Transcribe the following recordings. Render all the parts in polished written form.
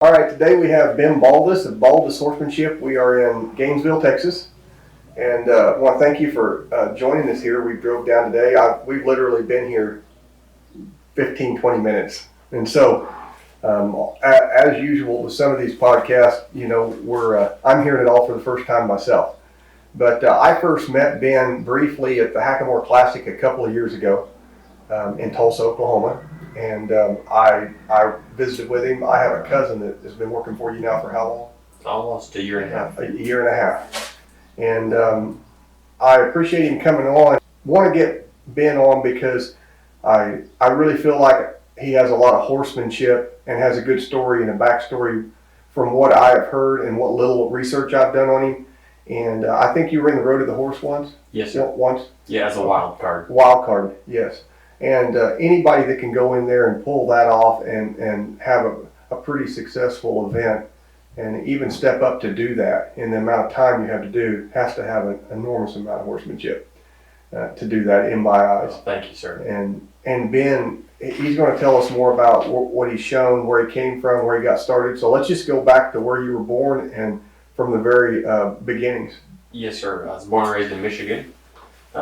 All right, today we have Ben Baldus of Baldus Horsemanship. We are in Gainesville, Texas, and I want to thank you for joining us here. We drove down today. We've literally been here 15, 20 minutes. And so, as usual with some of these podcasts, I'm hearing it all for the first time myself. But I first met Ben briefly at the Hackamore Classic a couple of years ago in Tulsa, Oklahoma. And I visited with him. I have a cousin that has been working for you now for how long? Almost a year and a half. A year and a half. And I appreciate him coming on. Want to get Ben on because I really feel like he has a lot of horsemanship and has a good story and a backstory from what I have heard and what little research I've done on him. And I think you were in the Road to the Horse once? Yes, sir. Once? Yeah, as a wild card. Wild card, yes. And anybody that can go in there and pull that off and have a pretty successful event and even step up to do that in the amount of time you have to do has to have an enormous amount of horsemanship to do that in my eyes. Oh, thank you, sir. And Ben, he's going to tell us more about what he's shown, where he came from, where he got started. So let's just go back to where you were born and from the very beginnings. Yes, sir. I was born and raised in Michigan.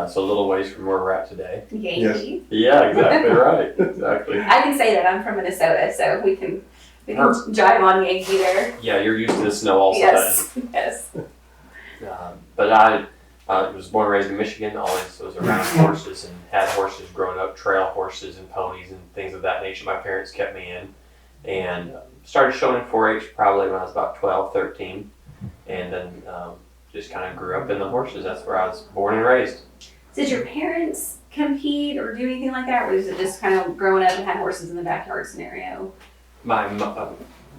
So a little ways from where we're at today. Yes. Yeah, exactly right. Exactly. I can say that I'm from Minnesota, so we can jive on Yankee there. Yeah, you're used to the snow also. Yes, yes. But I was born and raised in Michigan. Always was around horses and had horses growing up, trail horses and ponies and things of that nature. My parents kept me in and started showing in 4-H probably when I was about 12, 13. And then just kind of grew up in the horses. That's where I was born and raised. Did your parents compete or do anything like that? Or was it just kind of growing up and had horses in the backyard scenario? My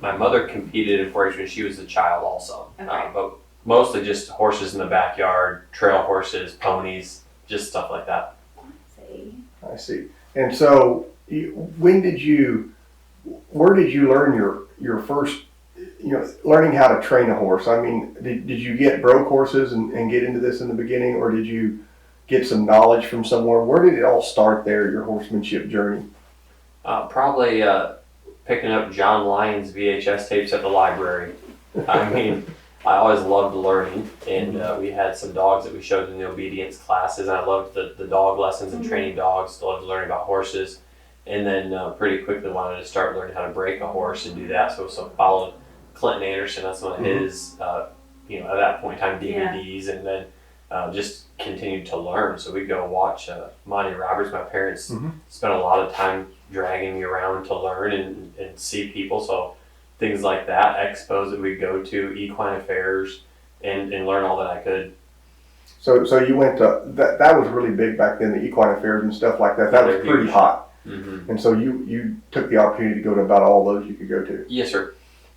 mother competed in 4-H when she was a child also. Okay. But mostly just horses in the backyard, trail horses, ponies, just stuff like that. I see. And so where did you learn your first, learning how to train a horse? I mean, did you get broke horses and get into this in the beginning, or did you get some knowledge from somewhere? Where did it all start there, your horsemanship journey? Probably picking up John Lyon's VHS tapes at the library. I mean, I always loved learning, and we had some dogs that we showed in the obedience classes, and I loved the dog lessons and training dogs. Loved learning about horses, and then pretty quickly wanted to start learning how to break a horse and do that. So followed Clinton Anderson on some of his, at that point in time, DVDs, and then just continued to learn. So we'd go watch Monty Roberts. My parents spent a lot of time dragging me around to learn and see people. So things like that, expos that we'd go to, equine affairs, and learn all that I could. So you went to, that was really big back then, the equine affairs and stuff like that. That was pretty hot. Mm-hmm. And so you took the opportunity to go to about all those you could go to. Yes, sir.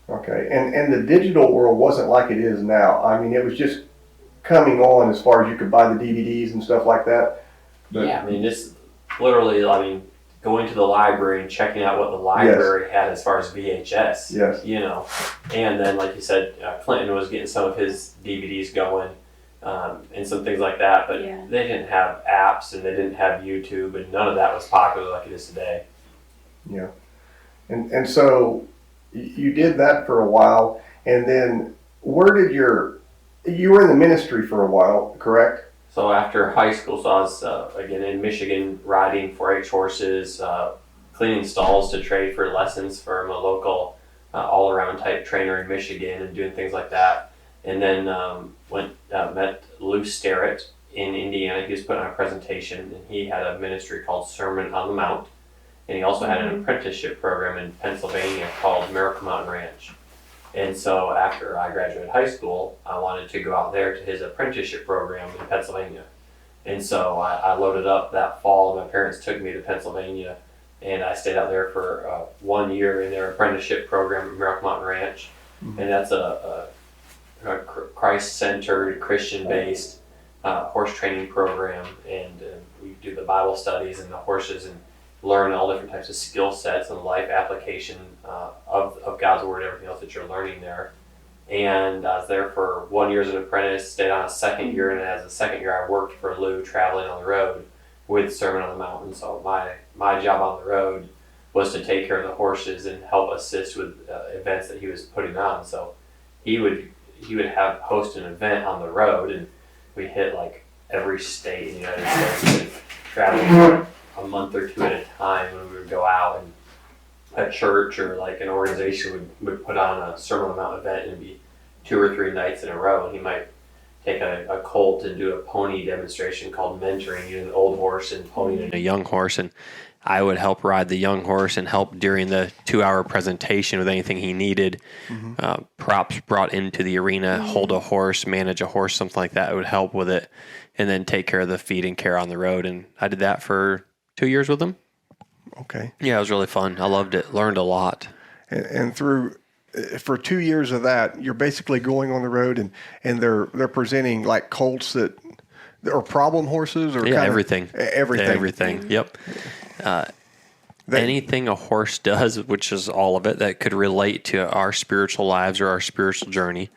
Okay. And the digital world wasn't like it is now. I mean, it was just coming on as far as you could buy the DVDs and stuff like that. But, yeah, I mean, this literally, going to the library and checking out what the library had as far as VHS. Yes. And then, like you said, Clinton was getting some of his DVDs going and some things like that, but they didn't have apps and they didn't have YouTube, and none of that was popular like it is today. Yeah. And so you did that for a while, and then you were in the ministry for a while, correct? So after high school, I was, again, in Michigan, riding 4-H horses, cleaning stalls to trade for lessons from a local all-around type trainer in Michigan and doing things like that. And then met Lou Sterrett in Indiana. He was putting on a presentation, and he had a ministry called Sermon on the Mount. And he also had an apprenticeship program in Pennsylvania called Miracle Mountain Ranch. And so after I graduated high school, I wanted to go out there to his apprenticeship program in Pennsylvania. And so I loaded up that fall. My parents took me to Pennsylvania, and I stayed out there for 1 year in their apprenticeship program at Miracle Mountain Ranch. Mm-hmm. And that's a Christ-centered, Christian-based horse training program. And we do the Bible studies and the horses and learn all different types of skill sets and life application of God's Word and everything else that you're learning there. And I was there for 1 year as an apprentice, stayed on a second year, and as a second year I worked for Lou traveling on the road with Sermon on the Mountain. So my job on the road was to take care of the horses and help assist with events that he was putting on. So he would have host an event on the road, and we hit like every state in the United States and traveling for a month or two at a time when we would go out, and a church or like an organization would put on a certain amount event, and it'd be 2 or 3 nights in a row, and he might take a colt and do a pony demonstration called mentoring, an old horse and ponying a young horse, and I would help ride the young horse and help during the 2-hour presentation with anything he needed. Props brought into the arena, hold a horse, manage a horse, something like that. It would help with it, and then take care of the feed and care on the road. And I did that for 2 years with him. Okay. Yeah, it was really fun. I loved it. Learned a lot. And for 2 years of that, you're basically going on the road and they're presenting like colts that are problem horses or everything. Everything. Yep. Anything a horse does, which is all of it, that could relate to our spiritual lives or our spiritual journey,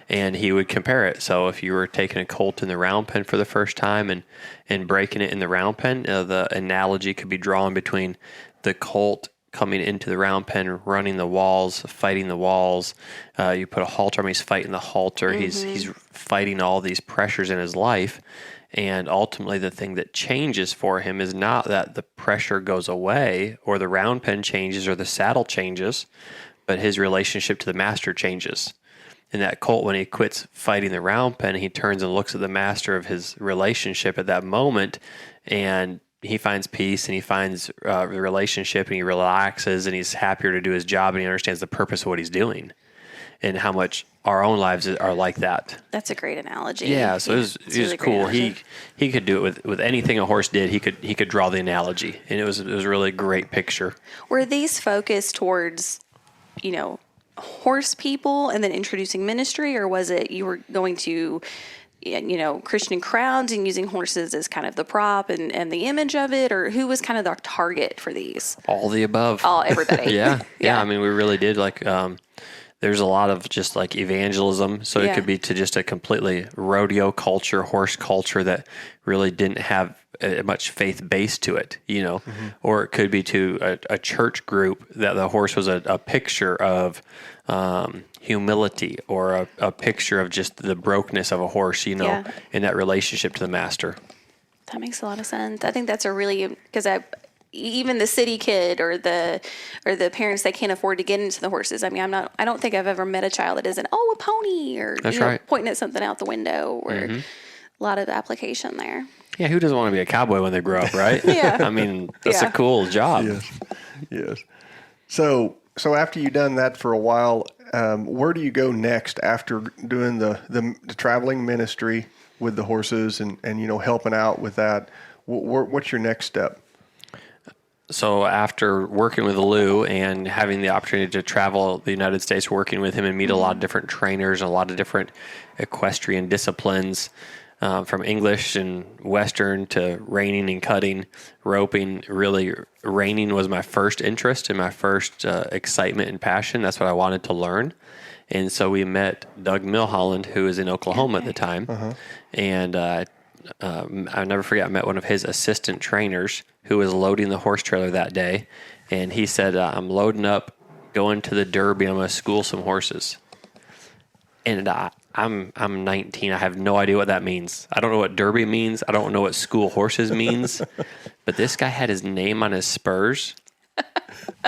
and he would compare it. So if you were taking a colt in the round pen for the first time and breaking it in the round pen, the analogy could be drawn between the colt coming into the round pen, running the walls, fighting the walls. You put a halter on him, he's fighting the halter. He's fighting all these pressures in his life. And ultimately, the thing that changes for him is not that the pressure goes away or the round pen changes or the saddle changes, but his relationship to the master changes. And that colt, when he quits fighting the round pen, he turns and looks at the master of his relationship at that moment, and he finds peace and he finds the relationship, and he relaxes and he's happier to do his job, and he understands the purpose of what he's doing and how much our own lives are like that. That's a great analogy. Yeah, so it was really cool. He could do it with anything a horse did. He could draw the analogy, and it was a really great picture. Were these focused towards, horse people and then introducing ministry, or was it you were going to, Christian crowds and using horses as kind of the prop and the image of it, or who was kind of the target for these? All the above. All everybody. Yeah. I mean, we really did there's a lot of just like evangelism. So it could be to just a completely rodeo culture, horse culture that really didn't have much faith base to it, or it could be to a church group that the horse was a picture of humility, or a picture of just the brokenness of a horse, in that relationship to the master. That makes a lot of sense. I think that's because even the city kid or the parents that can't afford to get into the horses. I mean, I don't think I've ever met a child that isn't, a pony, or pointing at something out the window, or a lot of application there. Yeah, who doesn't want to be a cowboy when they grow up, right? Yeah. I mean, that's a cool job. Yes. So after you've done that for a while, where do you go next after doing the traveling ministry with the horses and helping out with that? What's your next step? So after working with Lou and having the opportunity to travel the United States, working with him and meet a lot of different trainers, a lot of different equestrian disciplines, from English and Western to reining and cutting, roping. Really, reining was my first interest and my first excitement and passion. That's what I wanted to learn. And so we met Doug Milholland, who was in Oklahoma at the time. And I'll never forget, I met one of his assistant trainers who was loading the horse trailer that day. And he said, I'm loading up, going to the Derby. I'm going to school some horses. And I'm 19. I have no idea what that means. I don't know what Derby means. I don't know what school horses means. But this guy had his name on his spurs.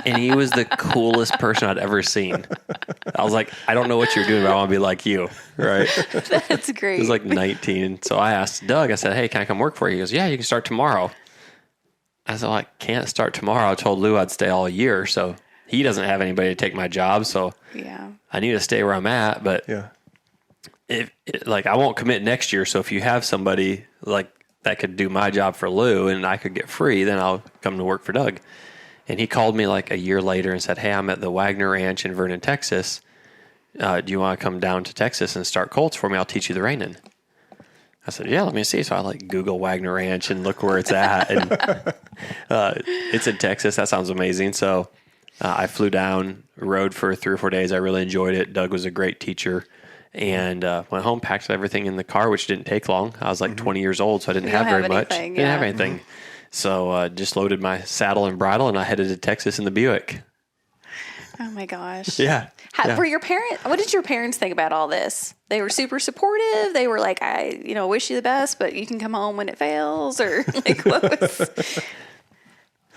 And he was the coolest person I'd ever seen. I was like, I don't know what you're doing, but I want to be like you, right? That's great. He was like 19. So I asked Doug, I said, hey, can I come work for you? He goes, yeah, you can start tomorrow. I said, well, I can't start tomorrow. I told Lou I'd stay all year, so he doesn't have anybody to take my job, so I need to stay where I'm at. But I won't commit next year, so if you have somebody like that could do my job for Lou and I could get free, then I'll come to work for Doug. And he called me like a year later and said, hey, I'm at the Wagner Ranch in Vernon, Texas. Do you want to come down to Texas and start colts for me? I'll teach you the reining. I said, yeah, let me see. So I Google Wagner Ranch and look where it's at. And it's in Texas. That sounds amazing. So I flew down, rode for 3 or 4 days. I really enjoyed it. Doug was a great teacher. And went home, packed everything in the car, which didn't take long. I was 20 years old, so I didn't have very much. Didn't have anything. So just loaded my saddle and bridle, and I headed to Texas in the Buick. Oh my gosh. Yeah. Yeah. Were your parents? What did your parents think about all this? They were super supportive. They were like, "I, wish you the best, but you can come home when it fails," or like, what was?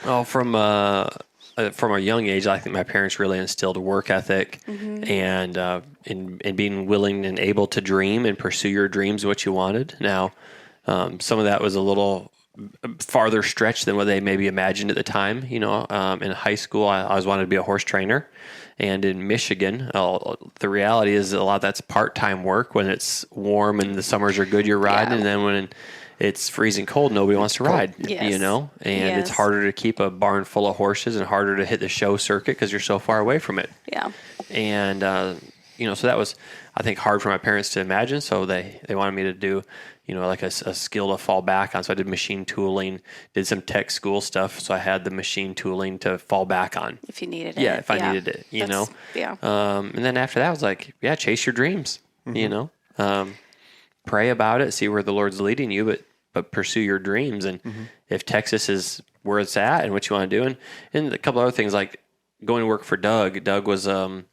Oh, from a young age, I think my parents really instilled a work ethic and in being willing and able to dream and pursue your dreams, what you wanted. Now, some of that was a little farther stretched than what they maybe imagined at the time. In high school, I always wanted to be a horse trainer. And in Michigan, the reality is a lot of that's part-time work. When it's warm and the summers are good, you're riding. And then when it's freezing cold, nobody wants to ride, And it's harder to keep a barn full of horses and harder to hit the show circuit because you're so far away from it. Yeah. And, so that was, I think, hard for my parents to imagine. So they wanted me to do, like a skill to fall back on. So I did machine tooling, did some tech school stuff. So I had the machine tooling to fall back on. If you needed it. Yeah, if I needed it, Yeah. And then after that, I was like, chase your dreams, pray about it, see where the Lord's leading you, but pursue your dreams. And if Texas is where it's at and what you want to do, and a couple other things like going to work for Doug. Doug was a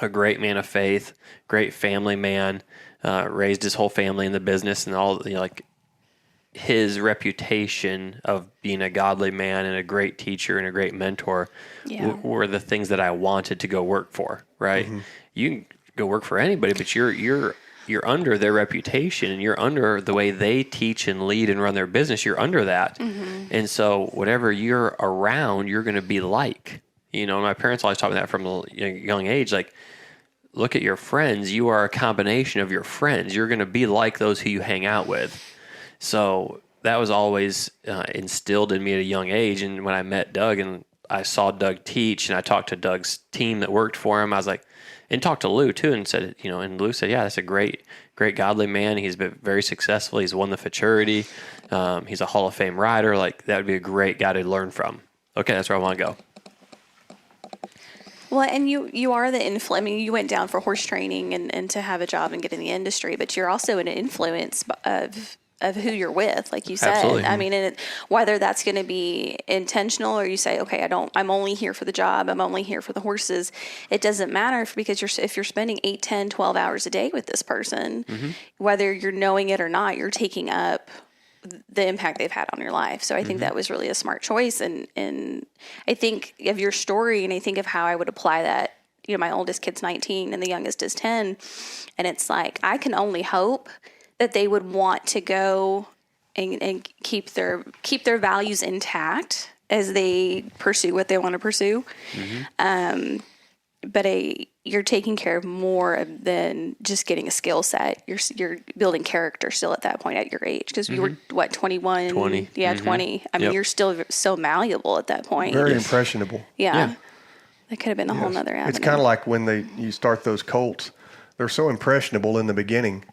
great man of faith, great family man, raised his whole family in the business, and all his reputation of being a godly man and a great teacher and a great mentor were the things that I wanted to go work for. Right? You can go work for anybody, but you're under their reputation and you're under the way they teach and lead and run their business. You're under that. And so whatever you're around, you're going to be like. My parents always taught me that from a young age. Like, look at your friends. You are a combination of your friends. You're going to be like those who you hang out with. So that was always instilled in me at a young age. And when I met Doug and I saw Doug teach and I talked to Doug's team that worked for him, I was like, and talked to Lou too, and said, and Lou said, that's a great godly man. He's been very successful. He's won the futurity. He's a Hall of Fame rider. Like, that would be a great guy to learn from. Okay, that's where I want to go. Well, and you are the influence. I mean, you went down for horse training and to have a job and get in the industry, but you're also an influence of who you're with, like you said. Absolutely. I mean, whether that's going to be intentional or you say, okay, I'm only here for the job. I'm only here for the horses. It doesn't matter because if you're spending 8, 10, 12 hours a day with this person, whether you're knowing it or not, you're taking up the impact they've had on your life. So I think that was really a smart choice. And I think of your story and I think of how I would apply that. My oldest kid's 19 and the youngest is 10. And it's like, I can only hope that they would want to go and keep their values intact as they pursue what they want to pursue. But you're taking care of more than just getting a skill set. You're building character still at that point at your age, because you were 21, 20. Yeah, 20. I mean, you're still so malleable at that point. Very impressionable. Yeah. That could have been a whole nother avenue. It's kind of like when you start those colts, they're so impressionable in the beginning.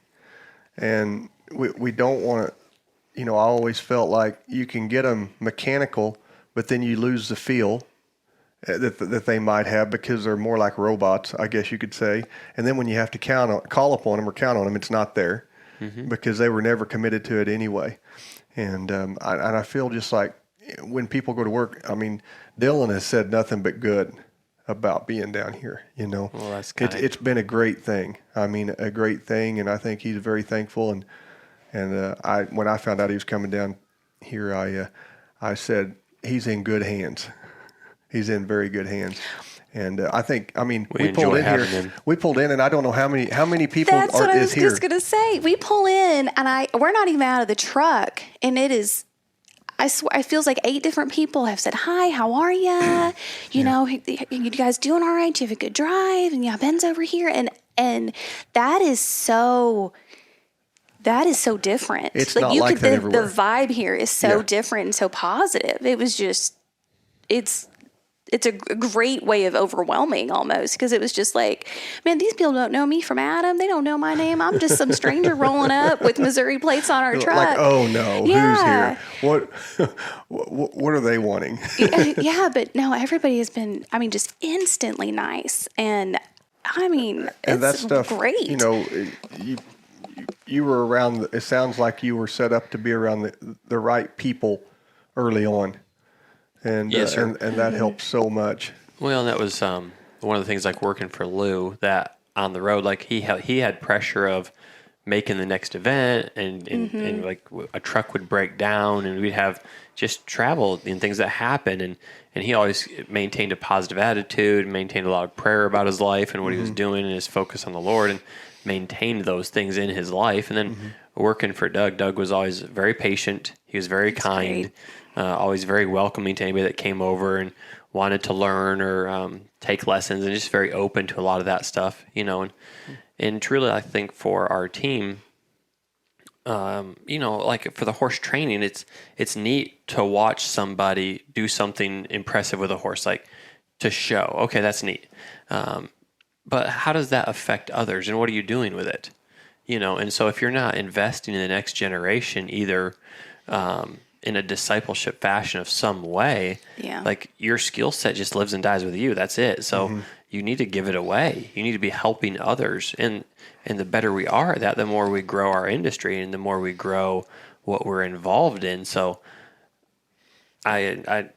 And we don't want to, I always felt like you can get them mechanical, but then you lose the feel that they might have because they're more like robots, I guess you could say. And then when you have to call upon them or count on them, it's not there because they were never committed to it anyway. And I feel just like when people go to work, I mean, Dylan has said nothing but good about being down here, Well, that's it's been a great thing. I mean, a great thing, and I think he's very thankful. And when I found out he was coming down here, I said he's in good hands. He's in very good hands. And I think, we pulled in here. Him. We pulled in, and I don't know how many people That's what I was here. just gonna say. We pull in, and we're not even out of the truck, and it is. I swear, it feels like 8 different people have said, "Hi, how are you? You guys doing all right? Do you have a good drive?" And Ben's over here, and that is so different. It's like not like that everywhere. The vibe here is so different and so positive. It was just, it's a great way of overwhelming almost, because it was just like, man, these people don't know me from Adam. They don't know my name. I'm just some stranger rolling up with Missouri plates on our truck. Like, oh no, who's here? What are they wanting? Yeah, but no, everybody has been, just instantly nice. And it's that stuff, great. You were around, it sounds like you were set up to be around the right people early on, and Yes, sir. and that helped so much. Well, and that was one of the things like working for Lou that on the road, like he had pressure of making the next event and like a truck would break down and we'd have just travel and things that happen. And he always maintained a positive attitude, maintained a lot of prayer about his life and what he was doing and his focus on the Lord and maintained those things in his life. And then working for Doug was always very patient. He was very kind, always very welcoming to anybody that came over and wanted to learn or take lessons and just very open to a lot of that stuff, and truly I think for our team, like for the horse training, it's neat to watch somebody do something impressive with a horse, like to show, okay, that's neat. But how does that affect others and what are you doing with it? And so if you're not investing in the next generation, either in a discipleship fashion of some way, like your skill set just lives and dies with you. That's it. So you need to give it away. You need to be helping others. And the better we are at that, the more we grow our industry and the more we grow what we're involved in. So I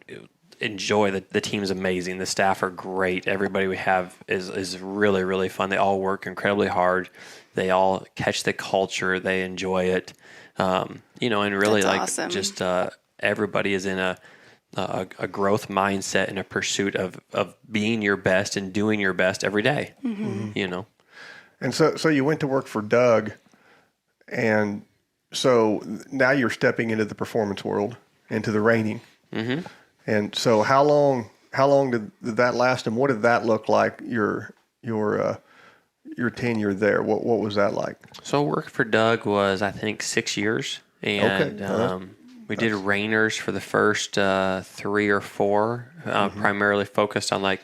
enjoy the team's amazing. The staff are great. Everybody we have is really, really fun. They all work incredibly hard. They all catch the culture. They enjoy it. And really That's like awesome. just everybody is in a growth mindset and a pursuit of being your best and doing your best every day, And so you went to work for Doug, and so now you're stepping into the performance world, into the reining. Mm-hmm. And so how long did that last, and what did that look like? Your tenure there, what was that like? So work for Doug was, I think, 6 years. And we did reiners for the first 3 or 4, primarily focused on like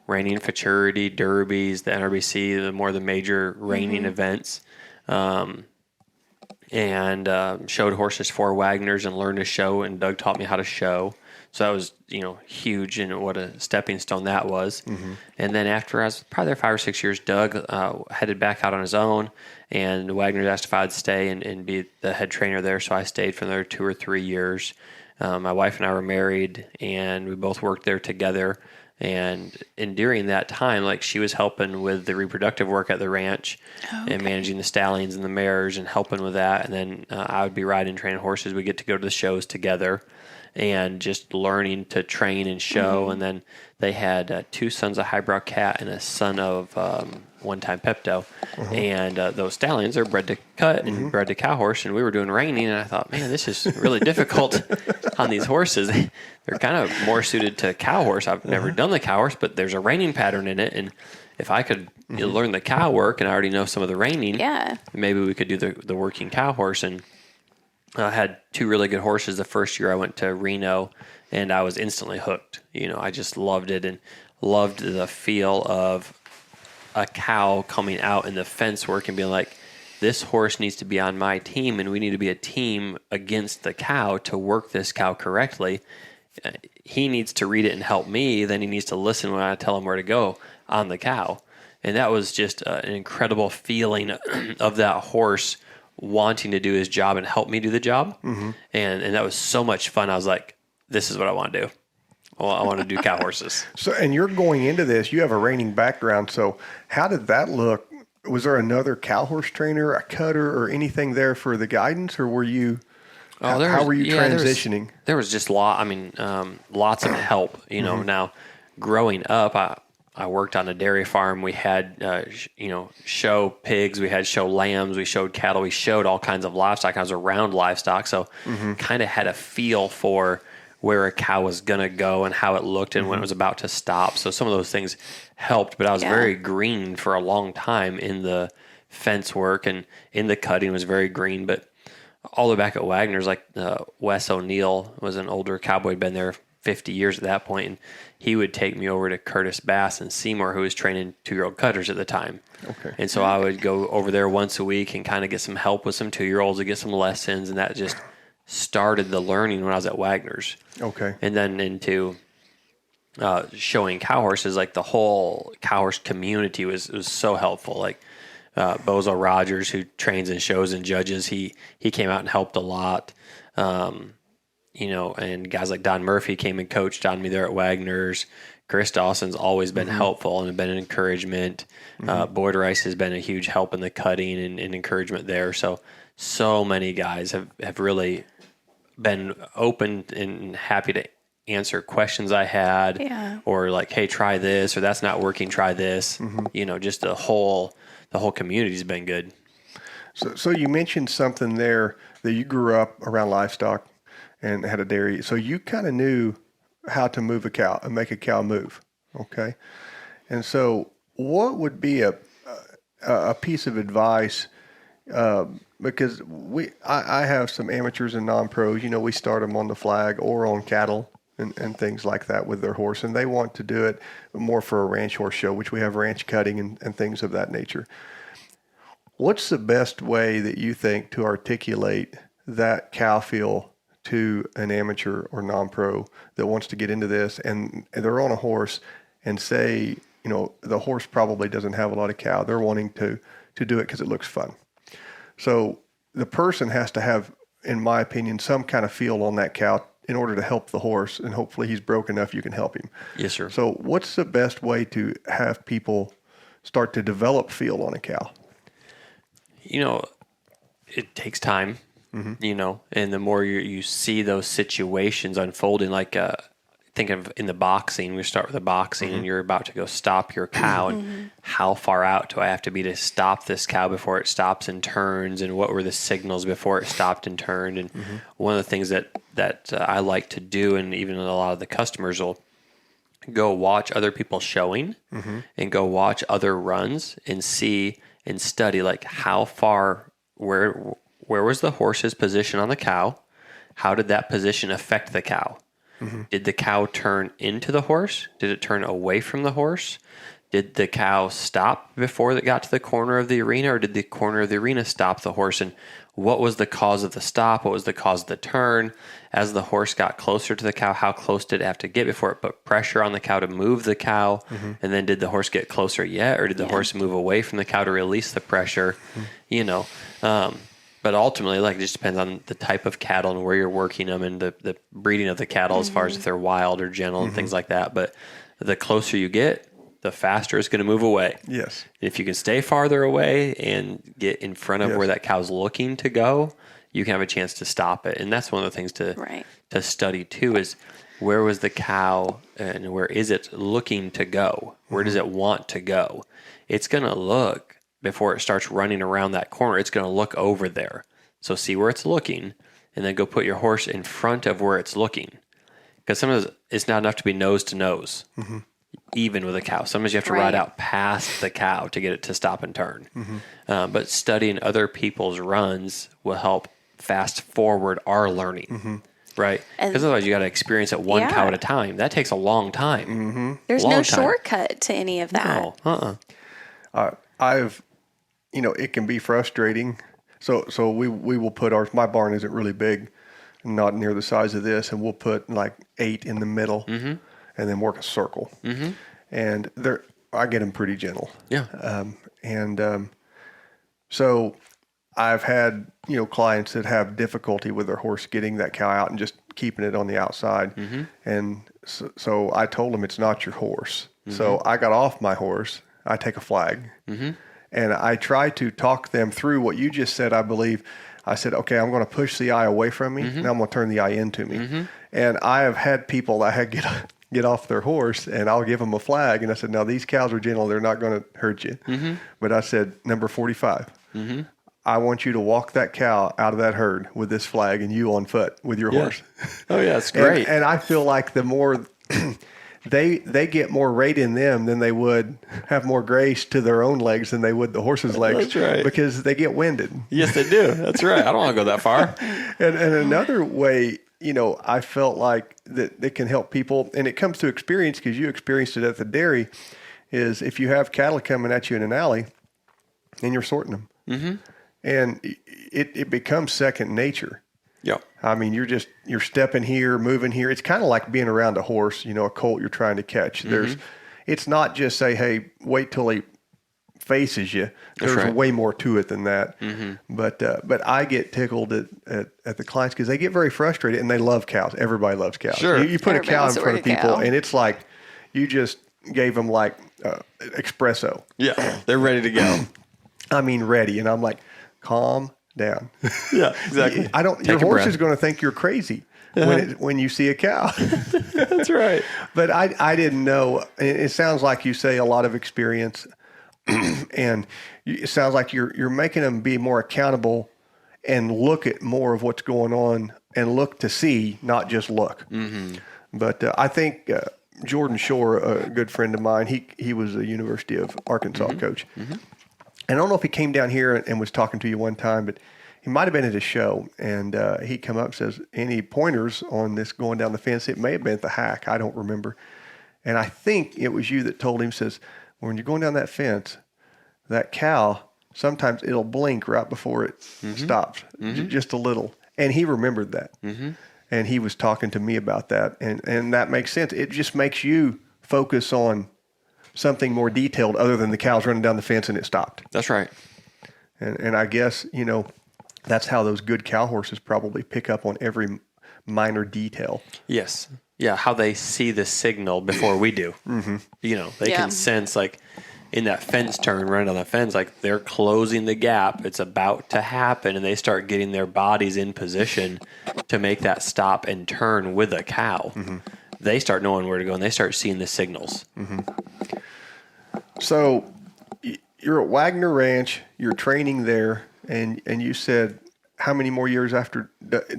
reining futurity, derbies, the NRBC, the major reining events. And showed horses for Wagners and learned to show, and Doug taught me how to show. So that was, huge, and what a stepping stone that was. And then after I was probably there 5 or 6 years, Doug headed back out on his own, and Wagner asked if I'd stay and be the head trainer there. So I stayed for another 2 or 3 years. My wife and I were married, and we both worked there together. And during that time, like she was helping with the reproductive work at the ranch and managing the stallions and the mares and helping with that. And then I would be riding, training horses. We get to go to the shows together and just learning to train and show. And then they had 2 sons of Highbrow Cat and a son of one-time Pepto. And those stallions are bred to cut and bred to cow horse. And we were doing reining, and I thought, man, this is really difficult on these horses. They're kind of more suited to cow horse. I've never done the cow horse, but there's a reining pattern in it. And if I could learn the cow work and I already know some of the reining, maybe we could do the working cow horse. And I had 2 really good horses the first year I went to Reno, and I was instantly hooked. I just loved it and loved the feel of a cow coming out in the fence work and being like, this horse needs to be on my team, and we need to be a team against the cow to work this cow correctly. He needs to read it and help me. Then he needs to listen when I tell him where to go on the cow. And that was just an incredible feeling of that horse wanting to do his job and help me do the job. And that was so much fun. I was like, this is what I want to do. Well, I want to do cow horses. So, and you're going into this, you have a reining background. So how did that look? Was there another cow horse trainer, a cutter, or anything there for the guidance, or were you, how were you transitioning? There was just lots of help, Now growing up, I worked on a dairy farm. We had, show pigs, we had show lambs, we showed cattle, we showed all kinds of livestock. I was around livestock, so kind of had a feel for where a cow was going to go and how it looked and when it was about to stop. So some of those things helped, but I was very green for a long time in the fence work, and in the cutting was very green. But all the way back at Wagner's, like Wes O'Neill was an older cowboy, been there 50 years at that point, and he would take me over to Curtis Bass and Seymour, who was training 2-year-old cutters at the time. And so I would go over there once a week and kind of get some help with some 2-year-olds to get some lessons, and that just started the learning when I was at Wagner's. And then into showing cow horses, like the whole cow horse community was so helpful. Like Bozo Rogers, who trains and shows and judges, he came out and helped a lot. and guys like Don Murphy came and coached on me there at Wagner's. Chris Dawson's always been helpful and been an encouragement. Boyd Rice has been a huge help in the cutting and encouragement there. So many guys have really been open and happy to answer questions I had, or like, hey, try this, or that's not working, try this. Just the whole community's been good. So you mentioned something there that you grew up around livestock and had a dairy. So you kind of knew how to move a cow and make a cow move. Okay. And so what would be a piece of advice, because I have some amateurs and non-pros, we start them on the flag or on cattle and things like that with their horse, and they want to do it more for a ranch horse show, which we have ranch cutting and things of that nature. What's the best way that you think to articulate that cow feel to an amateur or non-pro that wants to get into this, and they're on a horse and say, the horse probably doesn't have a lot of cow. They're wanting to do it because it looks fun. So the person has to have, in my opinion, some kind of feel on that cow in order to help the horse, and hopefully he's broke enough you can help him. Yes, sir. So what's the best way to have people start to develop feel on a cow? It takes time, and the more you see those situations unfolding, like think of in the boxing, we start with the boxing and you're about to go stop your cow, and how far out do I have to be to stop this cow before it stops and turns, and what were the signals before it stopped and turned. And one of the things that I like to do, and even a lot of the customers will go watch other people showing and go watch other runs and see and study, like how far, where was the horse's position on the cow? How did that position affect the cow? Did the cow turn into the horse? Did it turn away from the horse? Did the cow stop before it got to the corner of the arena, or did the corner of the arena stop the horse? And what was the cause of the stop? What was the cause of the turn? As the horse got closer to the cow, how close did it have to get before it put pressure on the cow to move the cow? And then did the horse get closer yet, or did the horse move away from the cow to release the pressure? But ultimately, it just depends on the type of cattle and where you're working them, and the breeding of the cattle, as far as if they're wild or gentle and things like that. But the closer you get, the faster it's going to move away. Yes. If you can stay farther away and get in front of where that cow's looking to go, you can have a chance to stop it. And that's one of the things to study too, is where was the cow and where is it looking to go? Where does it want to go? It's going to look, before it starts running around that corner, it's going to look over there. So see where it's looking, and then go put your horse in front of where it's looking. Because sometimes it's not enough to be nose to nose, even with a cow. Sometimes you have to ride out past the cow to get it to stop and turn. But studying other people's runs will help fast forward our learning. Right? Because otherwise you got to experience it one cow at a time. That takes a long time. There's no shortcut to any of that. No. It can be frustrating. So we will put ours, my barn isn't really big, not near the size of this, and we'll put like 8 in the middle and then work a circle. And I get them pretty gentle. Yeah. So I've had, clients that have difficulty with their horse getting that cow out and just keeping it on the outside. And so I told them it's not your horse. So I got off my horse. I take a flag. And I try to talk them through what you just said, I believe. I said, okay, I'm going to push the eye away from me. Now I'm going to turn the eye into me. And I have had people that get off their horse, and I'll give them a flag. And I said, now these cows are gentle. They're not going to hurt you. But I said, number 45. I want you to walk that cow out of that herd with this flag and you on foot with your horse. Oh, yeah, it's great. And I feel like the more... They get more rate in them than they would have more grace to their own legs than they would the horse's legs. That's right. Because they get winded. Yes, they do. That's right. I don't want to go that far. And another way, I felt like that can help people, and it comes to experience because you experienced it at the dairy, is if you have cattle coming at you in an alley and you're sorting them. And it becomes second nature. Yeah. I mean, you're stepping here, moving here. It's kind of like being around a horse, a colt you're trying to catch. It's not just say, hey, wait till he faces you. There's right. way more to it than that. But I get tickled at the clients because they get very frustrated and they love cows. Everybody loves cows. Sure. You put Everybody a cow in wants to front work of a people cow. and it's like you just gave them like espresso. Yeah, they're ready to go. I mean, ready. And I'm like, calm down. Yeah, exactly. I don't. Take Your a horse breath. is going to think you're crazy when you see a cow. That's right. But I didn't know. It sounds like you say a lot of experience, and it sounds like you're making them be more accountable and look at more of what's going on and look to see, not just look. But I think Jordan Shore, a good friend of mine, he was a University of Arkansas coach. And I don't know if he came down here and was talking to you one time, but he might have been at a show, and he come up and says, any pointers on this going down the fence? It may have been at the hack. I don't remember. And I think it was you that told him, says, when you're going down that fence, that cow, sometimes it'll blink right before it stops, just a little. And he remembered that. And he was talking to me about that. And that makes sense. It just makes you focus on something more detailed other than the cows running down the fence and it stopped. That's right. And I guess, that's how those good cow horses probably pick up on every minor detail. Yes. Yeah, how they see the signal before we do. They can sense, like, in that fence turn, running on the fence, like, they're closing the gap. It's about to happen, and they start getting their bodies in position to make that stop and turn with a cow. They start knowing where to go, and they start seeing the signals. So you're at Wagner Ranch, you're training there, and you said how many more years after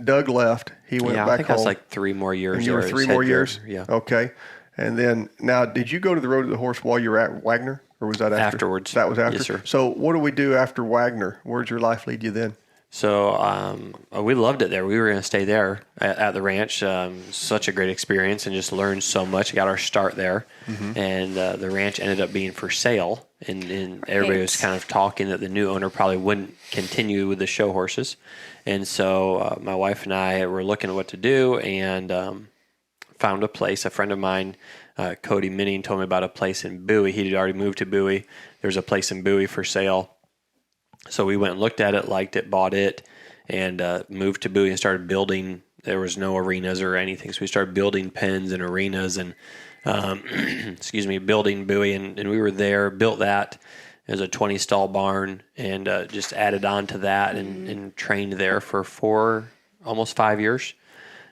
Doug left, he went back home? I think that's like 3 more years. And you were 3 more years? Yeah. Okay. And then, now, did you go to the Road to the Horse while you were at Wagner? Or was that after? Afterwards. That was after? Yes, sir. So what do we do after Wagner? Where'd your life lead you then? So we loved it there. We were going to stay there at the ranch. Such a great experience and just learned so much. Got our start there. And the ranch ended up being for sale. And everybody was kind of talking that the new owner probably wouldn't continue with the show horses. And so my wife and I were looking at what to do and found a place. A friend of mine, Cody Minning, told me about a place in Bowie. He had already moved to Bowie. There's a place in Bowie for sale. So we went and looked at it, liked it, bought it, and moved to Bowie and started building. There was no arenas or anything. So we started building pens and arenas and, building Bowie. And we were there, built that. It was a 20-stall barn and just added on to that and trained there for almost 5 years.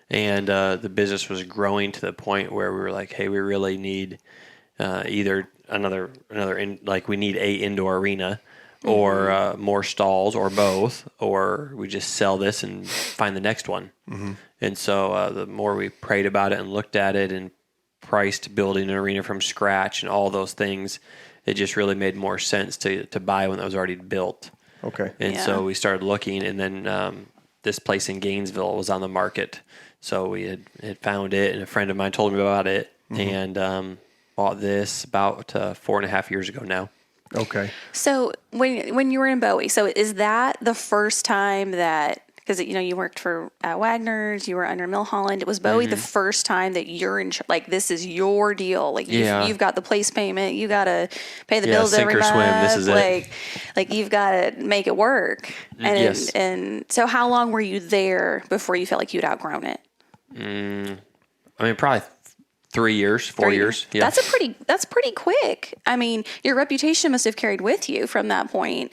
And the business was growing to the point where we were like, hey, we really need either another we need a indoor arena or more stalls or both, or we just sell this and find the next one. And so the more we prayed about it and looked at it and priced building an arena from scratch and all those things, it just really made more sense to buy one that was already built. Okay. And so we started looking, and then this place in Gainesville was on the market. So we had found it, and a friend of mine told me about it, and bought this about 4.5 years ago now. Okay. So when you were in Bowie, so is that the first time that, because you worked for Wagner's, you were under Milholland, was Bowie the first time that you're in, like, this is your deal, like you've got the place payment, you got to pay the bills sink every or month, swim, this is it. like you've got to make it work. And Yes. and so how long were you there before you felt like you'd outgrown it? I mean, probably 3 years, 4 years. Yeah. That's pretty quick. I mean, your reputation must have carried with you from that point.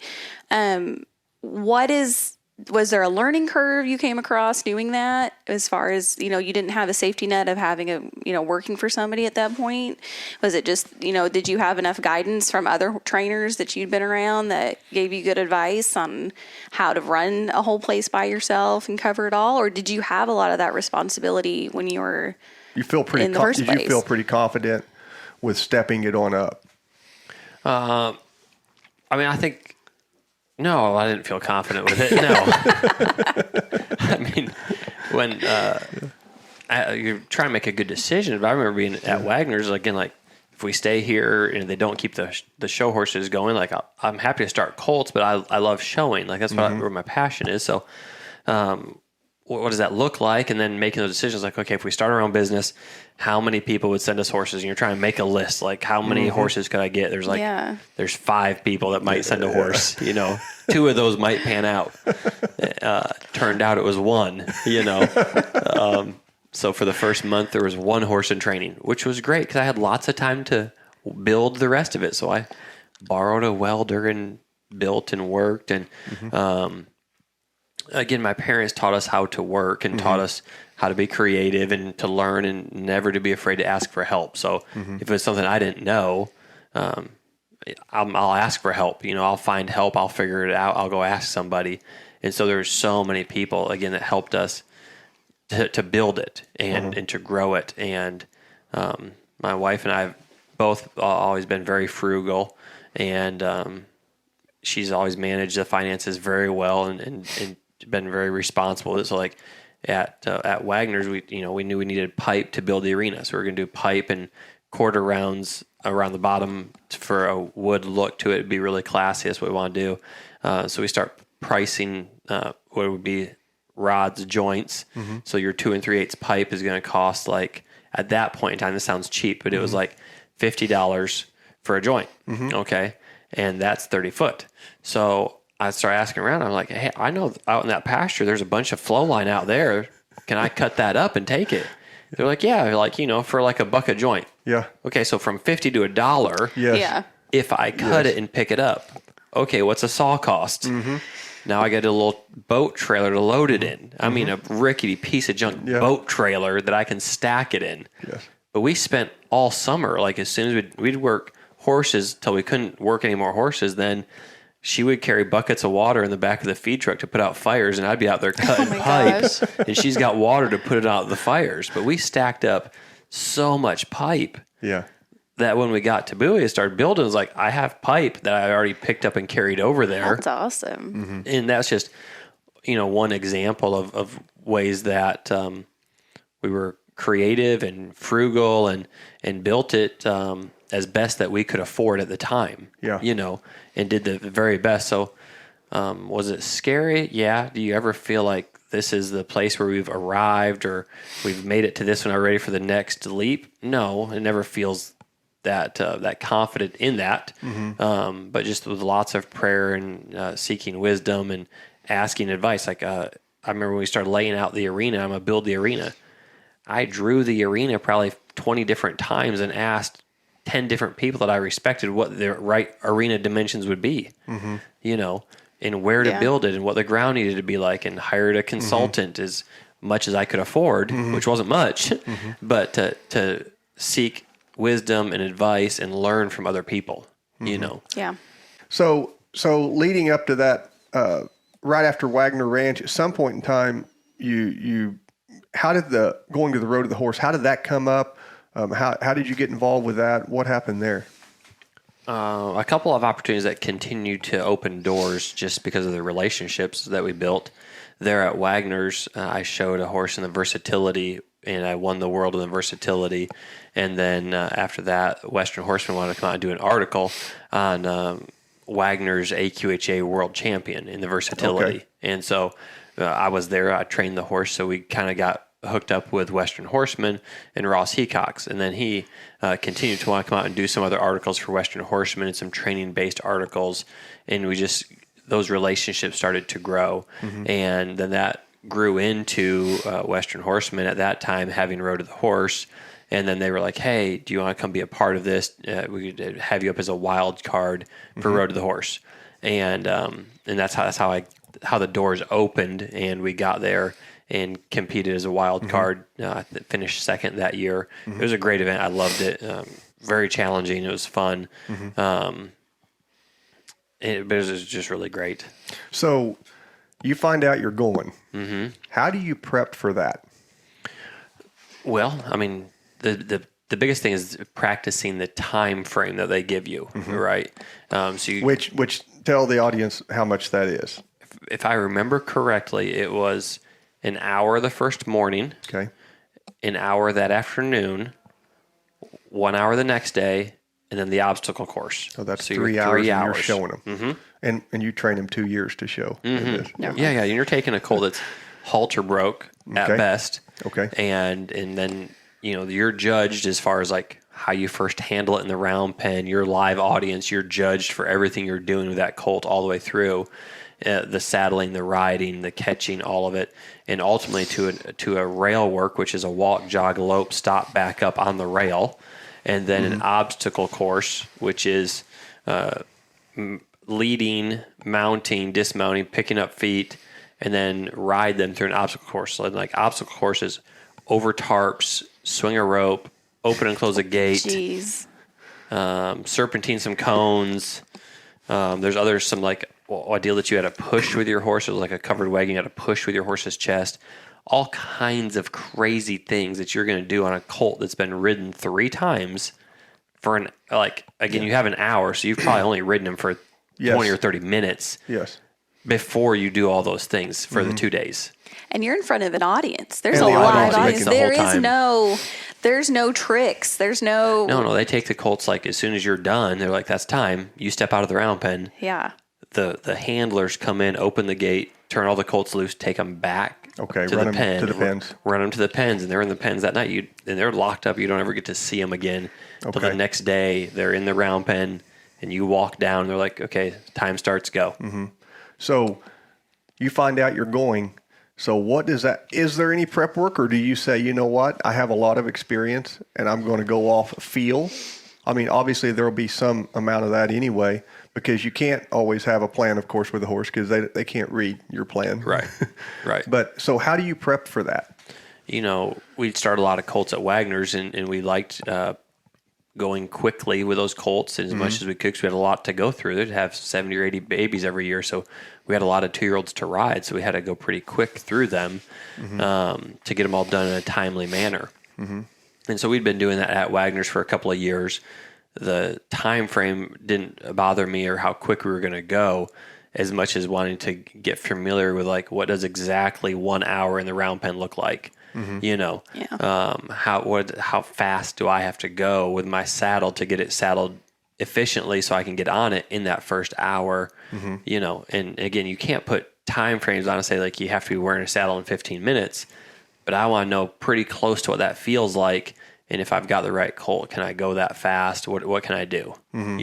Was there a learning curve you came across doing that, as far as, you didn't have a safety net of having working for somebody at that point? Was it just, did you have enough guidance from other trainers that you'd been around that gave you good advice on how to run a whole place by yourself and cover it all? Or did you have a lot of that responsibility when you were You feel pretty in the first Did you place? feel pretty confident with stepping it on up? I mean, I think, no, I didn't feel confident with it. No. I mean, when you're trying to make a good decision, but I remember being at Wagner's, again, like, if we stay here and they don't keep the show horses going, like, I'm happy to start colts, but I love showing. Like, that's where my passion is. So what does that look like? And then making those decisions like, okay, if we start our own business, how many people would send us horses? And you're trying to make a list, like how many horses could I get? There's there's 5 people that might send a horse, 2 of those might pan out. Turned out it was 1, So for the first month, there was 1 horse in training, which was great because I had lots of time to build the rest of it. So I borrowed a welder and built and worked. And again, my parents taught us how to work and taught us how to be creative and to learn and never to be afraid to ask for help. So if it's something I didn't know, I'll ask for help. I'll find help. I'll figure it out. I'll go ask somebody. And so there's so many people, again, that helped us to build it and to grow it. And my wife and I have both always been very frugal, and she's always managed the finances very well and been very responsible. So like at Wagner's, we knew we needed pipe to build the arena, so we're going to do pipe and quarter rounds around the bottom for a wood look to it. It'd be really classy. That's what we want to do. So we start pricing what would be rods, joints. So your 2 3/8 pipe is going to cost, like, at that point in time, this sounds cheap, but it was like $50 for a joint. Okay. And that's 30 foot. So I started asking around. I'm like, hey, I know out in that pasture, there's a bunch of flow line out there. Can I cut that up and take it? They're like, yeah, like, for like $1 a joint. Yeah. Okay. So from 50 to $1. Yes. Yeah. If I cut it and pick it up. Okay. What's a saw cost? Now I got a little boat trailer to load it in. I mean, a rickety piece of junk boat trailer that I can stack it in. Yes. But we spent all summer, like as soon as we'd work horses till we couldn't work any more horses, then she would carry buckets of water in the back of the feed truck to put out fires, and I'd be out there cutting pipes, and she's got water to put it out the fires. But we stacked up so much pipe that when we got to Bowie and started building, it was like, I have pipe that I already picked up and carried over there. That's awesome. And that's just, one example of ways that we were creative and frugal and built it as best that we could afford at the time. And did the very best. So was it scary? Yeah. Do you ever feel like this is the place where we've arrived or we've made it to this one, are ready for the next leap? No, it never feels that confident in that. But just with lots of prayer and seeking wisdom and asking advice. Like I remember when we started laying out the arena, I'm going to build the arena. I drew the arena probably 20 different times and asked 10 different people that I respected what the right arena dimensions would be, and where to build it and what the ground needed to be like, and hired a consultant as much as I could afford, which wasn't much, but to seek wisdom and advice and learn from other people, Yeah. So leading up to that, right after Wagner Ranch, at some point in time, you how did going to the Road to the Horse, how did that come up? How did you get involved with that? What happened there? A couple of opportunities that continued to open doors just because of the relationships that we built. There at Wagner's, I showed a horse in the versatility, and I won the world in the versatility. And then after that, Western Horseman wanted to come out and do an article on Wagner's AQHA world champion in the versatility. Okay. And so I was there. I trained the horse, so we kind of got hooked up with Western Horseman and Ross Hecox. And then he continued to want to come out and do some other articles for Western Horseman and some training-based articles. And those relationships started to grow. And then that grew into Western Horseman at that time having Road to the Horse. And then they were like, hey, do you want to come be a part of this? We could have you up as a wild card for Road to the Horse. And that's how the doors opened, and we got there and competed as a wild card, finished second that year. It was a great event. I loved it. Very challenging. It was fun. But it was just really great. So you find out you're going. How do you prep for that? Well, I mean, the biggest thing is practicing the time frame that they give you, right? Which tell the audience how much that is. If I remember correctly, it was an hour the first morning, an hour that afternoon, 1 hour the next day, and then the obstacle course. So that's 3 hours, and you're showing them. And you train them 2 years to show. Yeah. And you're taking a colt that's halter broke at Okay. best. Okay. And then, you're judged as far as like how you first handle it in the round pen, your live audience, you're judged for everything you're doing with that colt all the way through. The saddling, the riding, the catching, all of it, and ultimately to a rail work, which is a walk, jog, lope, stop, back up on the rail, and then an obstacle course, which is leading, mounting, dismounting, picking up feet, and then ride them through an obstacle course. So like obstacle courses, over tarps, swing a rope, open and close a gate, Jeez. serpentine some cones. There's some like a deal that you had to push with your horse. It was like a covered wagon. You had to push with your horse's chest. All kinds of crazy things that you're going to do on a colt that's been ridden 3 times for you have an hour, so you've probably only ridden him for 20 or 30 minutes. Yes. Before you do all those things for the 2 days. And you're in front of an audience. There's And a the live audience audience. is making the There whole is time. there's no tricks. There's no. No, they take the colts like as soon as you're done. They're like, that's time. You step out of the round pen. Yeah. The handlers come in, open the gate, turn all the colts loose, take them back Okay, to run the 'em pen. to the pens. Run them to the pens, and they're in the pens that night. And they're locked up. You don't ever get to see them again until Okay. the next day. They're in the round pen, and you walk down, and they're like, okay, time starts, go. So you find out you're going. So what does that, is there any prep work, or do you say, you know what, I have a lot of experience and I'm going to go off feel? I mean, obviously there'll be some amount of that anyway, because you can't always have a plan, of course, with a horse because they can't read your plan. Right, right. But so how do you prep for that? We'd start a lot of colts at Wagner's, and we liked going quickly with those colts as much as we could, because we had a lot to go through. They'd have 70 or 80 babies every year, so we had a lot of 2-year-olds to ride, so we had to go pretty quick through them to get them all done in a timely manner. And so we'd been doing that at Wagner's for a couple of years. The time frame didn't bother me or how quick we were going to go, as much as wanting to get familiar with like what does exactly 1 hour in the round pen look like. Yeah. How fast do I have to go with my saddle to get it saddled efficiently so I can get on it in that first hour, and again, you can't put time frames on and say like you have to be wearing a saddle in 15 minutes, but I want to know pretty close to what that feels like. And if I've got the right colt, can I go that fast? What can I do? And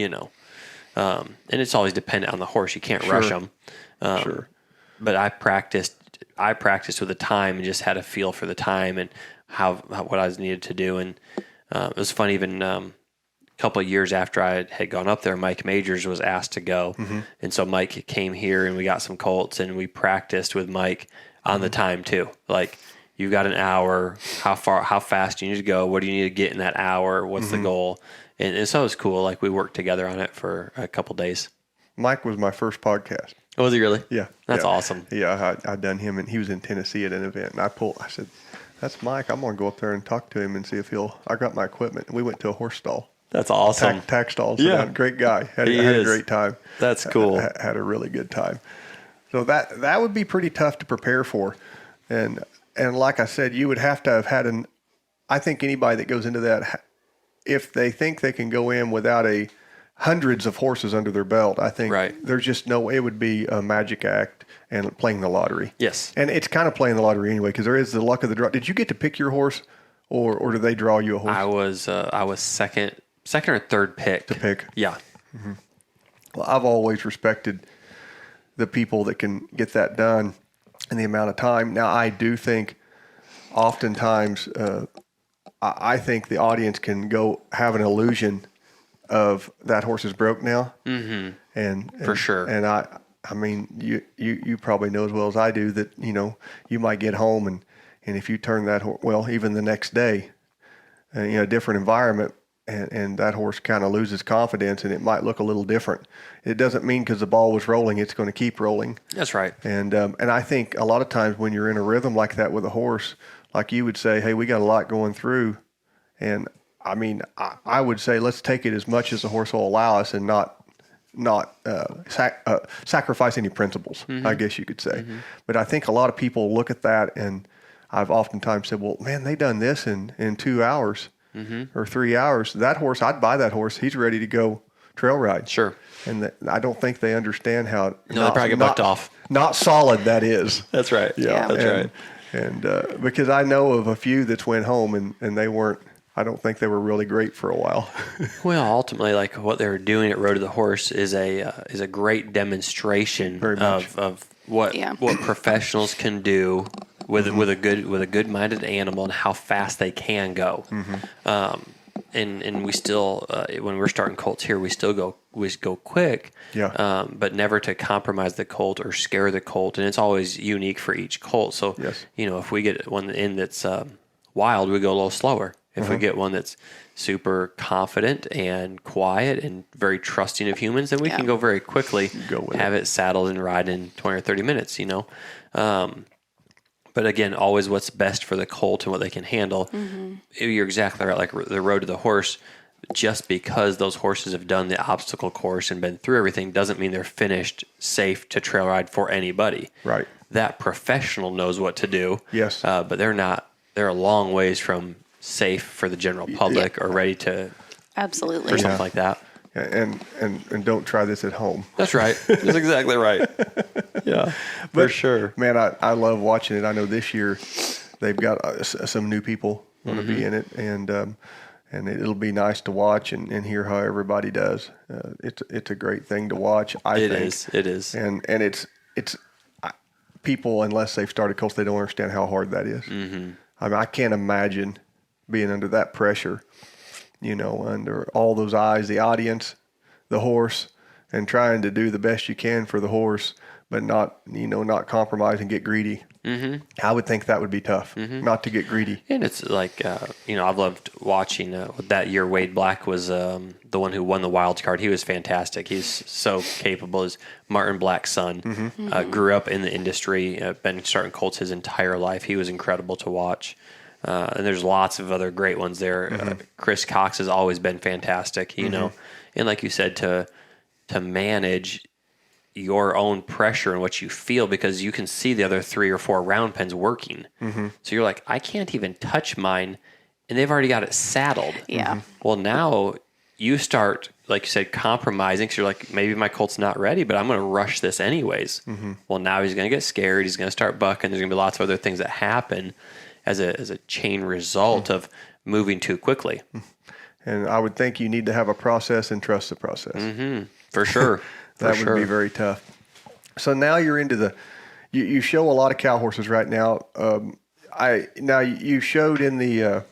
it's always dependent on the horse. You can't rush them. Sure. But I practiced with the time and just had a feel for the time and how what I was needed to do. And it was fun. Even a couple of years after I had gone up there, Mike Majors was asked to go, and so Mike came here and we got some colts and we practiced with Mike on the time too. Like, you've got an hour. How fast do you need to go? What do you need to get in that hour? What's the goal? And so it was cool. Like, we worked together on it for a couple days. Mike was my first podcast. Oh, was he really? Yeah. That's awesome. Yeah, I done him, and he was in Tennessee at an event, and I said, that's Mike. I'm going to go up there and talk to him and see if I got my equipment. And we went to a horse stall. That's awesome. Tack stalls. Yeah. Great guy. Had He a is. great time. That's cool. Had a really good time. So that would be pretty tough to prepare for. And like I said, you would have to have had I think anybody that goes into that, if they think they can go in without hundreds of horses under their belt, I think there's just no way. It would be a magic act and playing the lottery. Yes. And it's kind of playing the lottery anyway, because there is the luck of the draw. Did you get to pick your horse, or did they draw you a horse? I was second or third pick. To pick? Yeah. Well, I've always respected the people that can get that done in the amount of time. Now, I do think oftentimes I think the audience can go have an illusion of that horse is broke now. And For sure. And I mean, you probably know as well as I do that, you might get home and if you turn that horse, well, even the next day, a different environment, and that horse kind of loses confidence and it might look a little different. It doesn't mean because the ball was rolling, it's going to keep rolling. That's right. And I think a lot of times when you're in a rhythm like that with a horse, like you would say, hey, we got a lot going through. And I mean, I would say let's take it as much as the horse will allow us and not sacrifice any principles, I guess you could say. But I think a lot of people look at that, and I've oftentimes said, well, man, they done this in 2 hours or 3 hours. That horse, I'd buy that horse. He's ready to go trail ride. Sure. And I don't think they understand how No, they probably get bucked off. Not solid that is. That's right. Yeah. That's right. And because I know of a few that went home and they weren't. I don't think they were really great for a while. Well, ultimately, like what they were doing at Road to the Horse is a great demonstration of what professionals can do with a good minded animal and how fast they can go. And we still when we're starting colts here, we go quick, but never to compromise the colt or scare the colt, and it's always unique for each colt. So if we get one in that's wild, we go a little slower. If we get one that's super confident and quiet and very trusting of humans, then we can go very quickly, have it saddled and ride in 20 or 30 minutes, But again, always what's best for the colt and what they can handle. You're exactly right. Like the Road to the Horse, just because those horses have done the obstacle course and been through everything doesn't mean they're finished safe to trail ride for anybody. Right. That professional knows what to do. Yes. But they're not. They're a long ways from safe for the general public or ready to Absolutely. for something like that. And don't try this at home. That's right. That's exactly right. Yeah, for sure. Man, I love watching it. I know this year they've got some new people going to be in it, and it'll be nice to watch and hear how everybody does. It's a great thing to watch. I think It is. And it's people, unless they've started colts, they don't understand how hard that is. I mean, I can't imagine being under that pressure, under all those eyes, the audience, the horse, and trying to do the best you can for the horse, but not compromise and get greedy. I would think that would be tough, not to get greedy. And it's like, I've loved watching that year. Wade Black was the one who won the wild card. He was fantastic. He's so capable. His Martin Black's son grew up in the industry, been starting colts his entire life. He was incredible to watch. And there's lots of other great ones there. Chris Cox has always been fantastic, and like you said, to manage your own pressure and what you feel, because you can see the other 3 or 4 round pens working. So you're like, I can't even touch mine, and they've already got it saddled. Yeah. Well, now you start, like you said, compromising, because you're like, maybe my colt's not ready, but I'm going to rush this anyways. Well, now he's going to get scared. He's going to start bucking. There's going to be lots of other things that happen as a chain result of moving too quickly. And I would think you need to have a process and trust the process. For sure. That would be very tough. So now you're into you show a lot of cow horses right now. You showed in the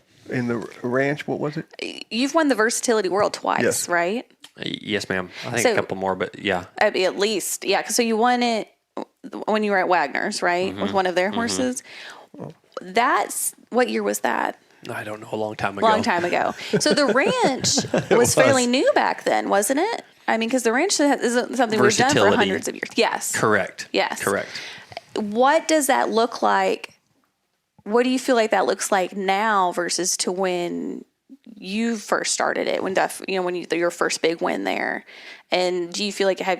ranch, what was it? You've won the Versatility World twice, Yes. right? Yes, ma'am. I think So- a couple more, but yeah. At least, yeah. So you won it when you were at Wagner's, right? With one of their horses. That's, what year was that? I don't know, a long time ago. Long time ago. So the ranch was fairly new back then, wasn't it? I mean, because the ranch isn't something we've done for Versatility. hundreds of years. Yes. Correct. Yes. Correct. What does that look like? What do you feel like that looks like now versus to when you first started it, when your first big win there? And do you feel like I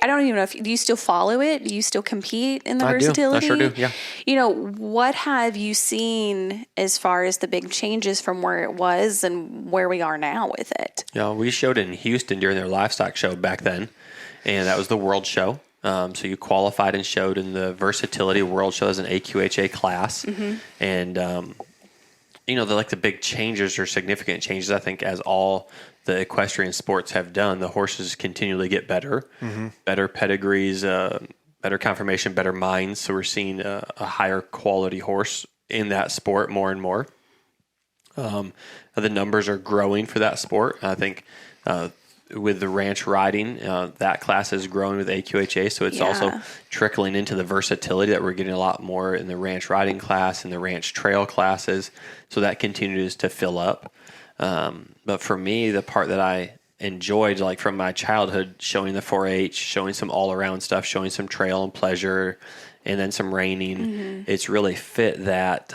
don't even know do you still follow it? Do you still compete in the Versatility? I sure do, yeah. What have you seen as far as the big changes from where it was and where we are now with it? Yeah, we showed in Houston during their livestock show back then, and that was the World Show. So you qualified and showed in the Versatility World Show as an AQHA class. And, the big changes or significant changes, I think, as all the equestrian sports have done, the horses continually get better, better pedigrees, better conformation, better minds. So we're seeing a higher quality horse in that sport more and more. The numbers are growing for that sport. I think with the ranch riding, that class is growing with AQHA, so it's also trickling into the Versatility that we're getting a lot more in the ranch riding class and the ranch trail classes. So that continues to fill up. But for me, the part that I enjoyed, like from my childhood, showing the 4-H, showing some all-around stuff, showing some trail and pleasure, and then some reining, it's really fit that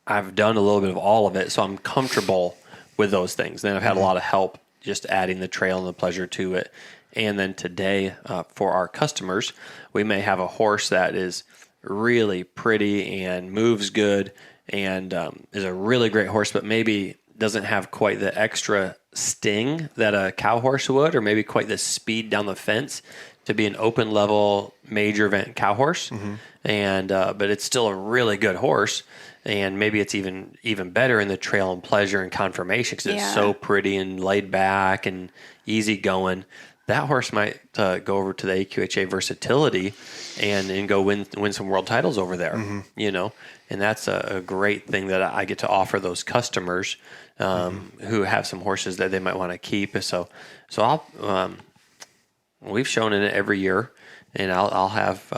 I've done a little bit of all of it, so I'm comfortable with those things. Then I've had a lot of help just adding the trail and the pleasure to it. And then today, for our customers, we may have a horse that is really pretty and moves good and is a really great horse, but maybe doesn't have quite the extra sting that a cow horse would, or maybe quite the speed down the fence to be an open level major event cow horse. And but it's still a really good horse, and maybe it's even better in the trail and pleasure and conformation because it's so pretty and laid back and easy going. That horse might go over to the AQHA versatility and go win some world titles over there, and that's a great thing that I get to offer those customers who have some horses that they might want to keep. So I'll we've shown in it every year, and I'll have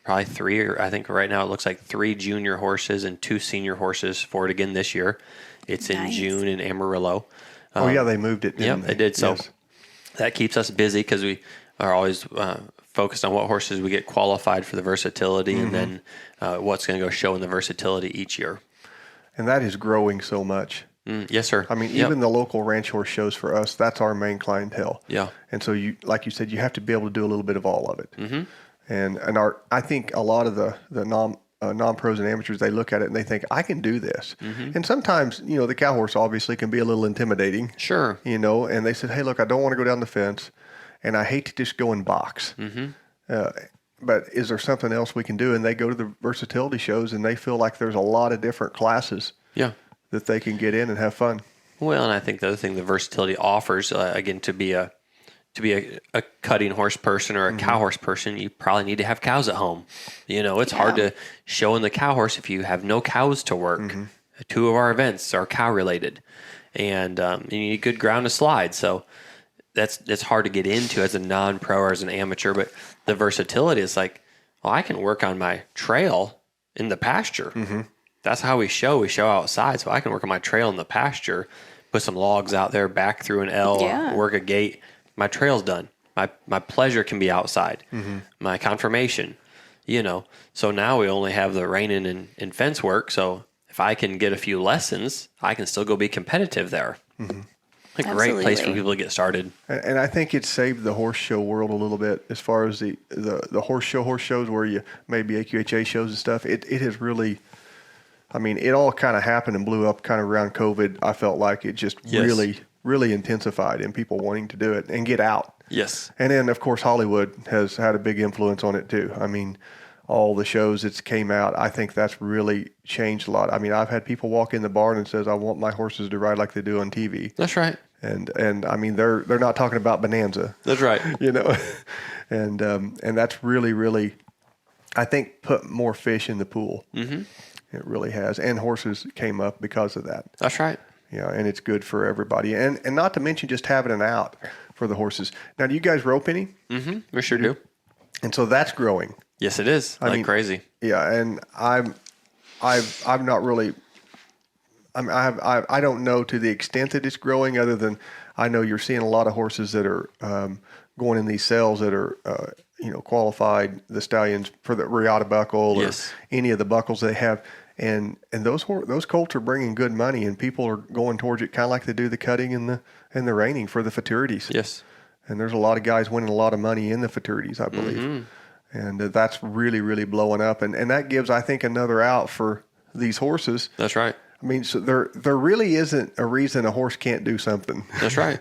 probably 3, or I think right now it looks like 3 junior horses and 2 senior horses for it again this year. It's in June in Amarillo. They moved it. Didn't They did. So that keeps us busy because we are always focused on what horses we get qualified for the versatility, and then what's going to go show in the versatility each year. And that is growing so much. Yes, sir. I mean, even the local ranch horse shows for us, that's our main clientele. Yeah. And so like you said, you have to be able to do a little bit of all of it. And I think a lot of the non-pros and amateurs, they look at it and they think, I can do this. And sometimes, the cow horse obviously can be a little intimidating. Sure. And they said, hey, look, I don't want to go down the fence, and I hate to just go and box. But is there something else we can do? And they go to the versatility shows, and they feel like there's a lot of different classes that they can get in and have fun. Well, and I think the other thing the versatility offers, again, to be a cutting horse person or a cow horse person, you probably need to have cows at home. It's hard to show in the cow horse if you have no cows to work. 2 of our events are cow related, and you need good ground to slide. So that's hard to get into as a non-pro or as an amateur. But the versatility is like, well, I can work on my trail in the pasture. That's how we show. We show outside, so I can work on my trail in the pasture, put some logs out there, back through an L, work a gate. My trail's done. My pleasure can be outside. My conformation, So now we only have the reining and fence work. So if I can get a few lessons, I can still go be competitive there. A great place for people to get started. And I think it saved the horse show world a little bit as far as the horse shows where you maybe AQHA shows and stuff. It has really, it all kind of happened and blew up kind of around COVID. I felt like it just really intensified in people wanting to do it and get out. Yes. And then, of course, Hollywood has had a big influence on it, too. All the shows that's came out, I think that's really changed a lot. I've had people walk in the barn and says, I want my horses to ride like they do on TV. That's right. And they're not talking about Bonanza. That's right. And that's really, really, I think, put more fish in the pool. It really has. And horses came up because of that. That's right. Yeah, and it's good for everybody. And not to mention just having an out for the horses. Now, do you guys rope any? We sure do. And so that's growing. Yes, it is. Crazy. Yeah, and I'm not really. I don't know to the extent that it's growing. Other than I know you're seeing a lot of horses that are going in these sales that are qualified, the stallions for the Riata buckle or any of the buckles they have. And those colts are bringing good money, and people are going towards it kind of like they do the cutting and the reining for the futurities. Yes. And there's a lot of guys winning a lot of money in the futurities, I believe. And that's really, really blowing up. And that gives, I think, another out for these horses. That's right. So there really isn't a reason a horse can't do something. That's right.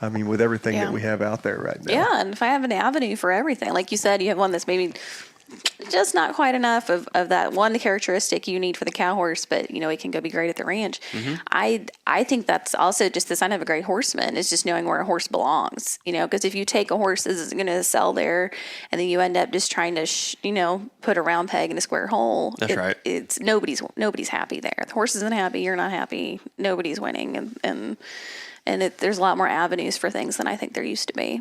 With everything that we have out there right now. Yeah, and if I have an avenue for everything, like you said, you have one that's maybe just not quite enough of that one characteristic you need for the cow horse, but it can go be great at the ranch. I think that's also just the sign of a great horseman is just knowing where a horse belongs, because if you take a horse that is going to sell there and then you end up just trying to put a round peg in a square hole, that's right. It's nobody's happy there. The horse isn't happy, you're not happy, nobody's winning, and there's a lot more avenues for things than I think there used to be.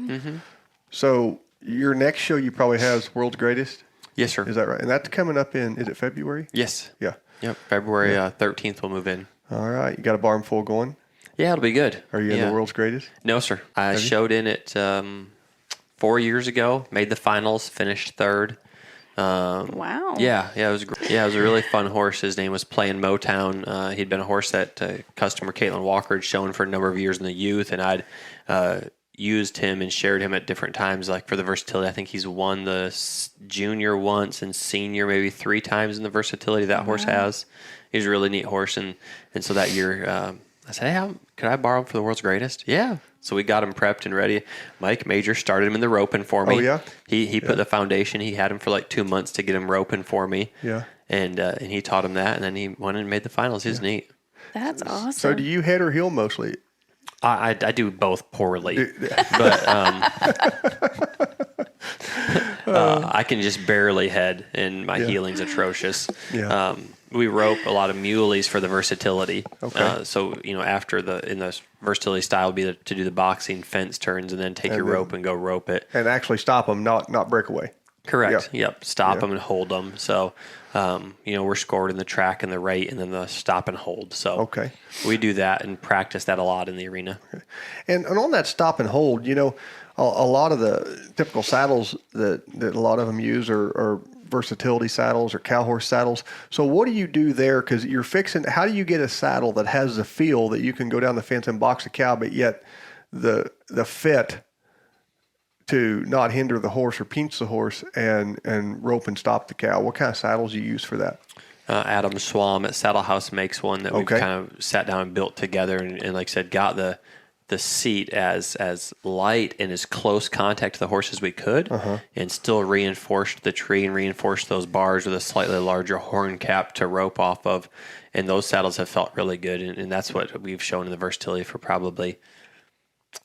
So your next show you probably have World's Greatest. Yes, sir. Is that right? And that's coming up is it February? Yes. Yeah. Yep. February 13th we'll move in. All right. You got a barn full going? Yeah, it'll be good. Are you in the World's Greatest? No, sir. I showed in it 4 years ago, made the finals, finished third. Wow. Yeah, it was great. Yeah, it was a really fun horse. His name was Playin' Motown. He'd been a horse that customer Caitlin Walker had shown for a number of years in the youth, and I'd used him and shared him at different times, like for the versatility. I think he's won the junior once and senior maybe 3 times in the versatility that horse has. He's a really neat horse, and so that year I said, hey, could I borrow him for the world's greatest? Yeah. So we got him prepped and ready. Mike Major started him in the roping for me. Oh, yeah? He put the foundation. He had him for like 2 months to get him roping for me. Yeah. And he taught him that, and then he went and made the finals. He's neat. That's awesome. So do you head or heel mostly? I do both poorly, but I can just barely head, and my healing's atrocious. Yeah. We rope a lot of muleys for the versatility. Okay. So after in the versatility style would be to do the boxing fence turns and then take your rope and go rope it. And actually stop them, not break away. Correct. Yeah. Yep. Stop them and hold them. So, we're scored in the track and the rate and then the stop and hold. So Okay. we do that and practice that a lot in the arena. And on that stop and hold, a lot of the typical saddles that a lot of them use are versatility saddles or cow horse saddles. So what do you do there? Because how do you get a saddle that has the feel that you can go down the fence and box a cow, but yet the fit to not hinder the horse or pinch the horse and rope and stop the cow? What kind of saddles do you use for that? Adam Swam at Saddle House makes one that we've Okay. kind of sat down and built together and like I said, got the seat as light and as close contact to the horse as we could and still reinforced the tree and reinforced those bars with a slightly larger horn cap to rope off of. And those saddles have felt really good. And that's what we've shown in the versatility for probably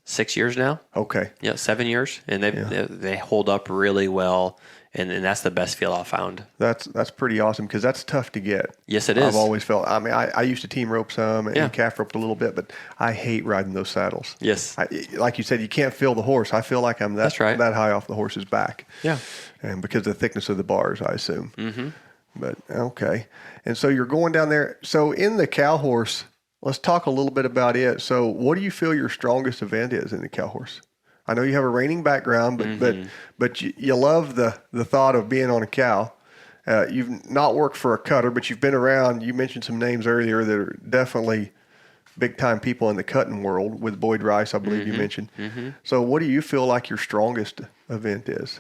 6 years now. Okay. Yeah, 7 years. And they hold up really well. And that's the best feel I've found. That's pretty awesome because that's tough to get. Yes, it is. I've always felt. I mean, I used to team rope some and calf roped a little bit, but I hate riding those saddles. Yes. Like you said, you can't feel the horse. I feel like I'm that high off the horse's back. Yeah. And because of the thickness of the bars, I assume. Mm-hmm. But okay. And so you're going down there. So in the cow horse, let's talk a little bit about it. So what do you feel your strongest event is in the cow horse? I know you have a reining background, but you love the thought of being on a cow. You've not worked for a cutter, but you've been around. You mentioned some names earlier that are definitely big time people in the cutting world with Boyd Rice, I believe you mentioned. Mm-hmm. So what do you feel like your strongest event is?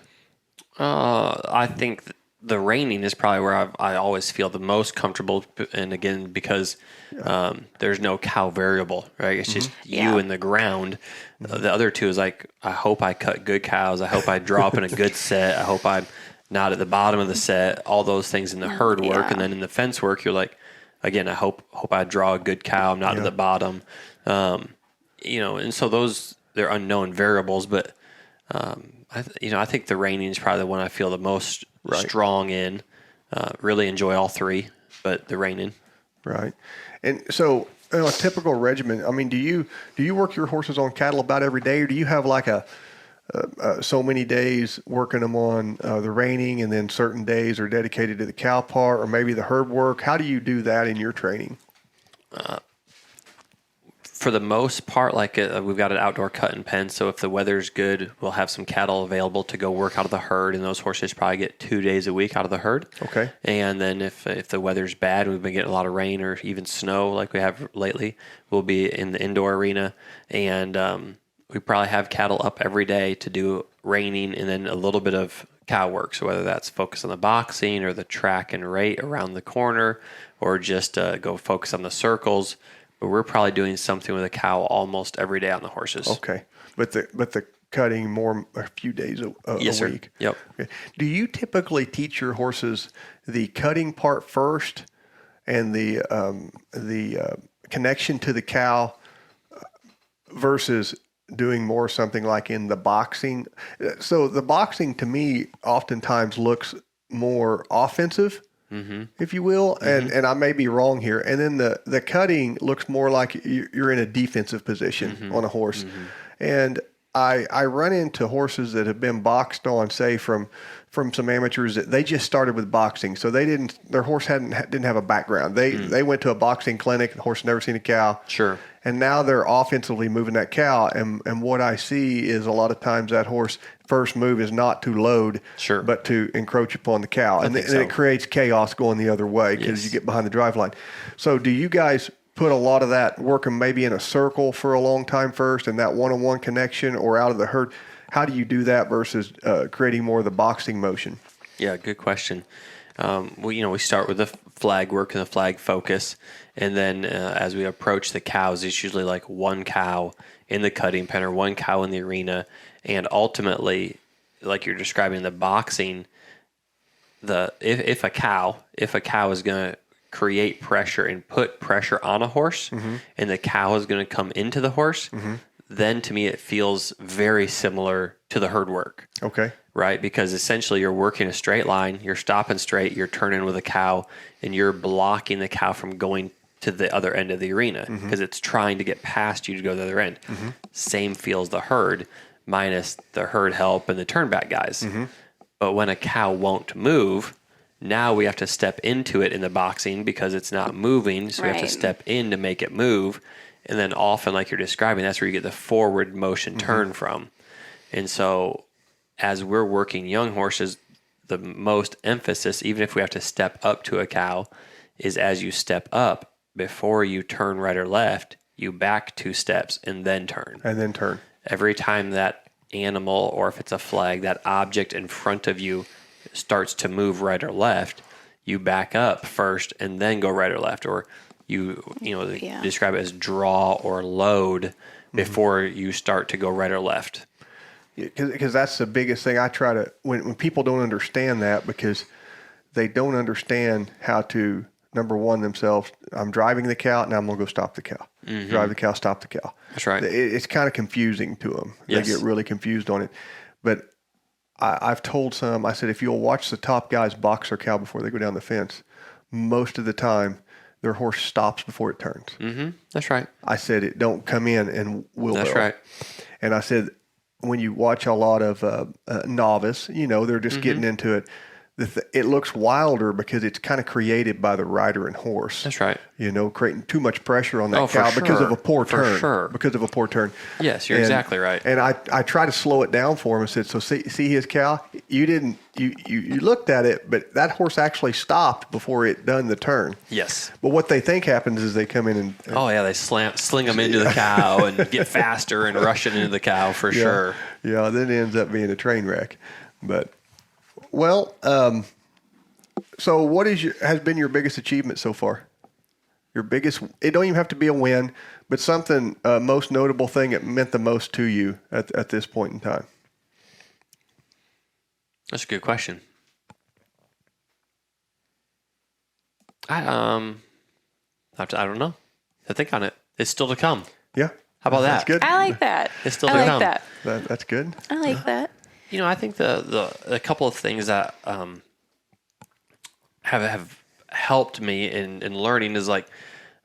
I think the reining is probably where I always feel the most comfortable. And again, because there's no cow variable, right? It's just you and the ground. The other two is like, I hope I cut good cows. I hope I draw up in a good set. I hope I'm not at the bottom of the set. All those things in the herd work. And then in the fence work, you're like, again, I hope I draw a good cow. I'm not at the bottom. And so they're unknown variables, but I think the reining is probably the one I feel the most strong in. Really enjoy all three, but the reining. Right. And so a typical regimen, I mean, do you work your horses on cattle about every day, or do you have like so many days working them on the reining and then certain days are dedicated to the cow part or maybe the herd work? How do you do that in your training? For the most part, we've got an outdoor cutting pen, so if the weather's good, we'll have some cattle available to go work out of the herd, and those horses probably get 2 days a week out of the herd. Okay. And then if the weather's bad, we've been getting a lot of rain or even snow like we have lately, we'll be in the indoor arena, and we probably have cattle up every day to do reining and then a little bit of cow work. So whether that's focus on the boxing or the track and rate around the corner or just go focus on the circles. But we're probably doing something with a cow almost every day on the horses. Okay, but the cutting more a few days a yes, sir. week. Yep. Okay. Do you typically teach your horses the cutting part first and the connection to the cow versus doing more something like in the boxing? So the boxing to me oftentimes looks more offensive. Mm-hmm. If you will, and I may be wrong here. And then the cutting looks more like you're in a defensive position on a horse. Mm-hmm. And I run into horses that have been boxed on, say from some amateurs that they just started with boxing, so their horse didn't have a background. They went to a boxing clinic. The horse never seen a cow. Sure. And now they're offensively moving that cow. And what I see is a lot of times that horse first move is not to load, but to encroach upon the cow. And it creates chaos going the other way because you get behind the drive line. So do you guys put a lot of that working maybe in a circle for a long time first and that one-on-one connection or out of the herd? How do you do that versus creating more of the boxing motion? Yeah, good question. We start with the flag work and the flag focus, and then as we approach the cows, it's usually like one cow in the cutting pen or one cow in the arena, and ultimately, like you're describing the boxing, if a cow is going to create pressure and put pressure on a horse, and the cow is going to come into the horse, then to me it feels very similar to the herd work. Okay. Right? Because essentially you're working a straight line, you're stopping straight, you're turning with a cow, and you're blocking the cow from going to the other end of the arena because it's trying to get past you to go to the other end. Same feels the herd, minus the herd help and the turn back guys. But when a cow won't move, now we have to step into it in the boxing because it's not moving, so we have to step in to make it move. And then often, like you're describing, that's where you get the forward motion turn from. And so as we're working young horses, the most emphasis, even if we have to step up to a cow, is as you step up, before you turn right or left, you back 2 steps and then turn. And then turn. Every time that animal, or if it's a flag, that object in front of you starts to move right or left, you back up first and then go right or left. Or describe it as draw or load before you start to go right or left. Because that's the biggest thing I try to, when people don't understand that, because they don't understand how to, number one, themselves, I'm driving the cow, now I'm going to go stop the cow. Drive the cow, stop the cow. That's right. It's kind of confusing to them. Yes. They get really confused on it. But I've told some, I said, if you'll watch the top guys box their cow before they go down the fence, most of the time, their horse stops before it turns. That's right. I said, it don't come in and will. That's right. And I said, when you watch a lot of novice, they're just getting into it. It looks wilder because it's kind of created by the rider and horse. That's right. Creating too much pressure on that cow because of a poor turn. For sure. Because of a poor turn. Yes, you're exactly right. And I try to slow it down for him and said, so see his cow? You looked at it, but that horse actually stopped before it done the turn. Yes. But what they think happens is they come in and they sling them into the cow and get faster and rush it into the cow for sure. Yeah, then it ends up being a train wreck. But well, so what has been your biggest achievement so far? Your biggest, it don't even have to be a win, but something, most notable thing that meant the most to you at this point in time. That's a good question. I don't know. I think on it. It's still to come. Yeah. How about That's that? good. I like that. It's still I to like come. that. That's good. I like that. I think the couple of things that have helped me in learning is like,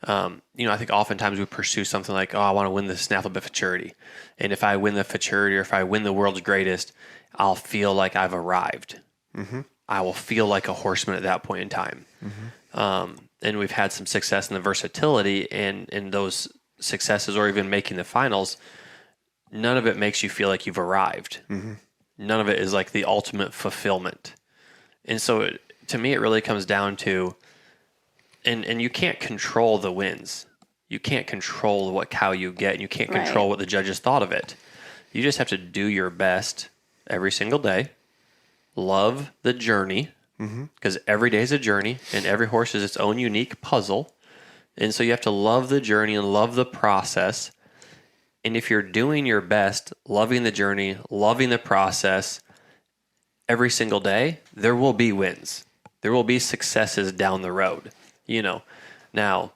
I think oftentimes we pursue something like, I want to win the Snaffle Bit Futurity. And if I win the Futurity or if I win the world's greatest, I'll feel like I've arrived. I will feel like a horseman at that point in time. And we've had some success in the versatility and in those successes or even making the finals. None of it makes you feel like you've arrived. None of it is like the ultimate fulfillment. And so to me, it really comes down to, and you can't control the wins. You can't control what cow you get, and you can't control what the judges thought of it. You just have to do your best every single day. Love the journey, because every day is a journey, and every horse is its own unique puzzle. And so you have to love the journey and love the process. And if you're doing your best, loving the journey, loving the process every single day, there will be wins. There will be successes down the road. Now,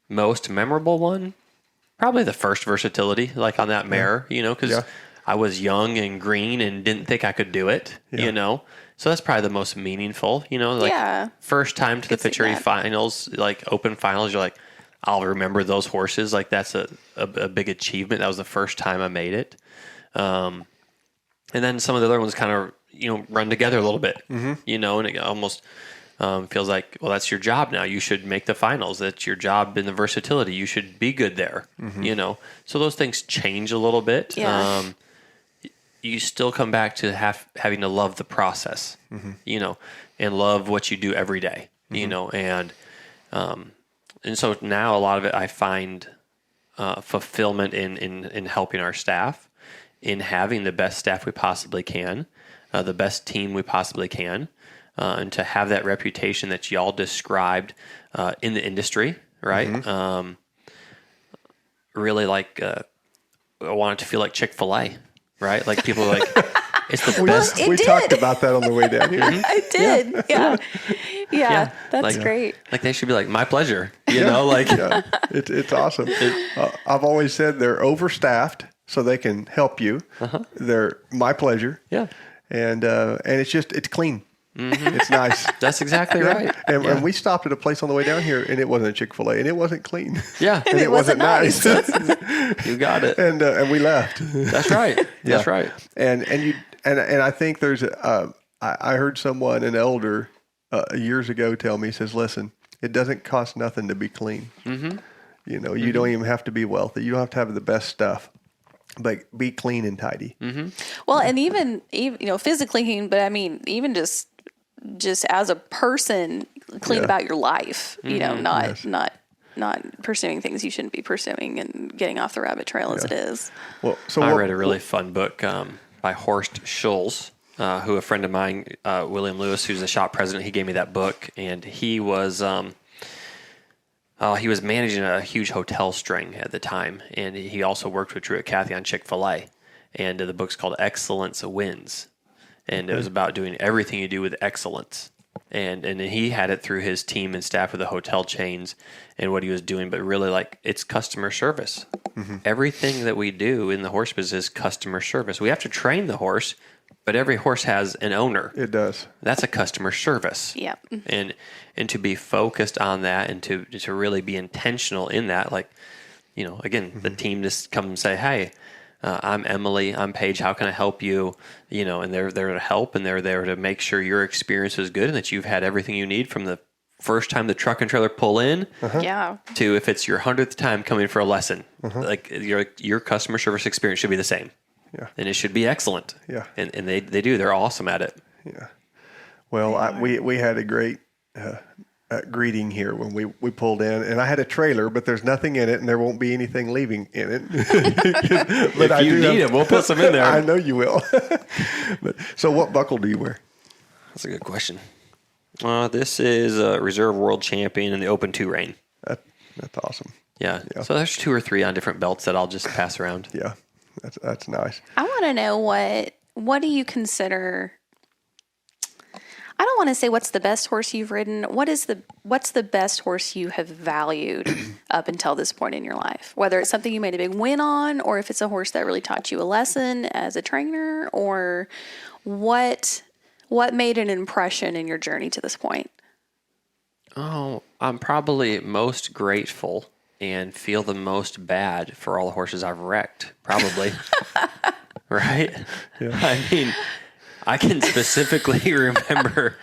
most memorable one, probably the first versatility, like on that mare, because I was young and green and didn't think I could do it, So that's probably the most meaningful, first time to the Futurity finals, like open finals, you're like, I'll remember those horses. Like that's a big achievement. That was the first time I made it. And then some of the other ones kind of, run together a little bit, and it almost feels like, well, that's your job now. You should make the finals. That's your job in the versatility. You should be good there, So those things change a little bit. Yeah. You still come back to having to love the process, and love what you do every day, and so now a lot of it I find fulfillment in helping our staff, in having the best staff we possibly can, the best team we possibly can, and to have that reputation that y'all described in the industry, right? Really like, I want it to feel like Chick-fil-A, right? Like people are like, it's the best. it We did. talked about that on the way down here. I did. Yeah. That's like, great. Like they should be like, my pleasure, you know, like, Yeah, it's awesome. I've always said they're overstaffed, so they can help you. They're my pleasure. yeah, And it's clean. It's nice. that's exactly right. And we stopped at a place on the way down here, and it wasn't a Chick-fil-A, and it wasn't clean. Yeah, And it wasn't nice. you got it. And we left. That's right. That's right. And I think there's I heard someone, an elder, years ago tell me, he says, listen, it doesn't cost nothing to be clean. You know, you don't even have to be wealthy. You don't have to have the best stuff, but be clean and tidy. Well, and even physically clean, but I mean, even just as a person, clean about your life. You know, not pursuing things you shouldn't be pursuing and getting off the rabbit trail as it is. Well, so I read a really fun book by Horst Schulz, who a friend of mine, William Lewis, who's the shop president, he gave me that book, and he was managing a huge hotel string at the time, and he also worked with Drew at Kathy on Chick-fil-A, and the book's called Excellence Wins, and it was about doing everything you do with excellence. And he had it through his team and staff with the hotel chains and what he was doing, but really like it's customer service. Everything that we do in the horse business is customer service. We have to train the horse, but every horse has an owner. it does. That's a customer service. Yeah. And to be focused on that and to really be intentional in that, like, you know, again, the team just come and say, hey, I'm Emily, I'm Paige, how can I help you? You know, and they're there to help, and they're there to make sure your experience is good and that you've had everything you need from the first time the truck and trailer pull in Yeah. to if it's your 100th time coming for a lesson. Like your customer service experience should be the same. Yeah. And it should be excellent. Yeah. And they do. They're awesome at it. Yeah. Well, we had a great greeting here when we pulled in, and I had a trailer, but there's nothing in it, and there won't be anything leaving in it. But If you need them, we'll put some in there. I know you will. So what buckle do you wear? That's a good question. This is a Reserve World Champion in the Open 2 rein. That's awesome. Yeah. Yeah. So there's 2 or 3 on different belts that I'll just pass around. Yeah, that's nice. I want to know what do you consider? I don't want to say what's the best horse you've ridden. What's the best horse you have valued up until this point in your life? Whether it's something you made a big win on, or if it's a horse that really taught you a lesson as a trainer, or what made an impression in your journey to this point? Oh, I'm probably most grateful and feel the most bad for all the horses I've wrecked, probably. Right? Yeah. I mean, I can specifically remember.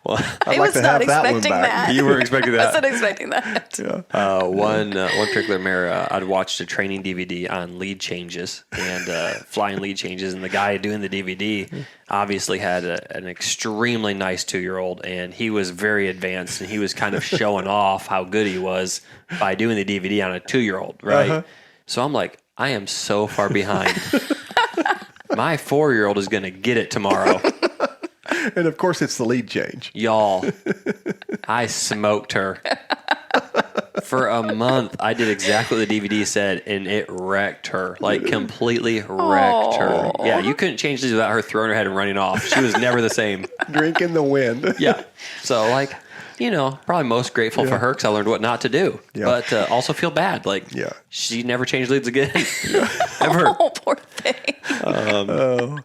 Well, I'd I like was to not have that one expecting back. that. you weren't expecting I that. wasn't expecting that. Yeah. One particular mare, I'd watched a training DVD on lead changes and flying lead changes, and the guy doing the DVD obviously had an extremely nice 2-year-old, and he was very advanced, and he was kind of showing off how good he was by doing the DVD on a 2-year-old, right? So I'm like, I am so far behind. My 4-year-old is going to get it tomorrow. And of course, it's the lead change. Y'all, I smoked her. For a month, I did exactly what the DVD said, and it wrecked her. Like, completely wrecked her. Yeah, you couldn't change this without her throwing her head and running off. She was never the same. Drinking the wind. Yeah. So, like, you know, probably most grateful for her because I learned what not to do. Yeah. But also feel bad. Like, she never changed leads again. Ever. Oh, poor thing.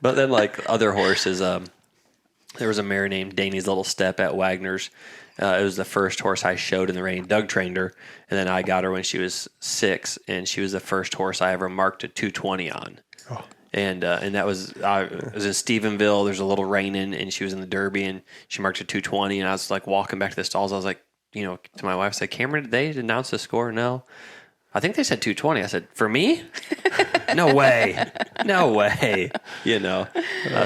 But then, like, other horses, there was a mare named Danny's Little Step at Wagner's. It was the first horse I showed in the ring. Doug trained her, and then I got her when she was 6, and she was the first horse I ever marked a 220 on. Oh. And that was I was in Stephenville. There's a little reining, and she was in the Derby, and she marked a 220. And I was like walking back to the stalls. I was like, you know, to my wife, I said, Cameron, did they announce the score? No. I think they said 220. I said, for me? No way. No way. You know.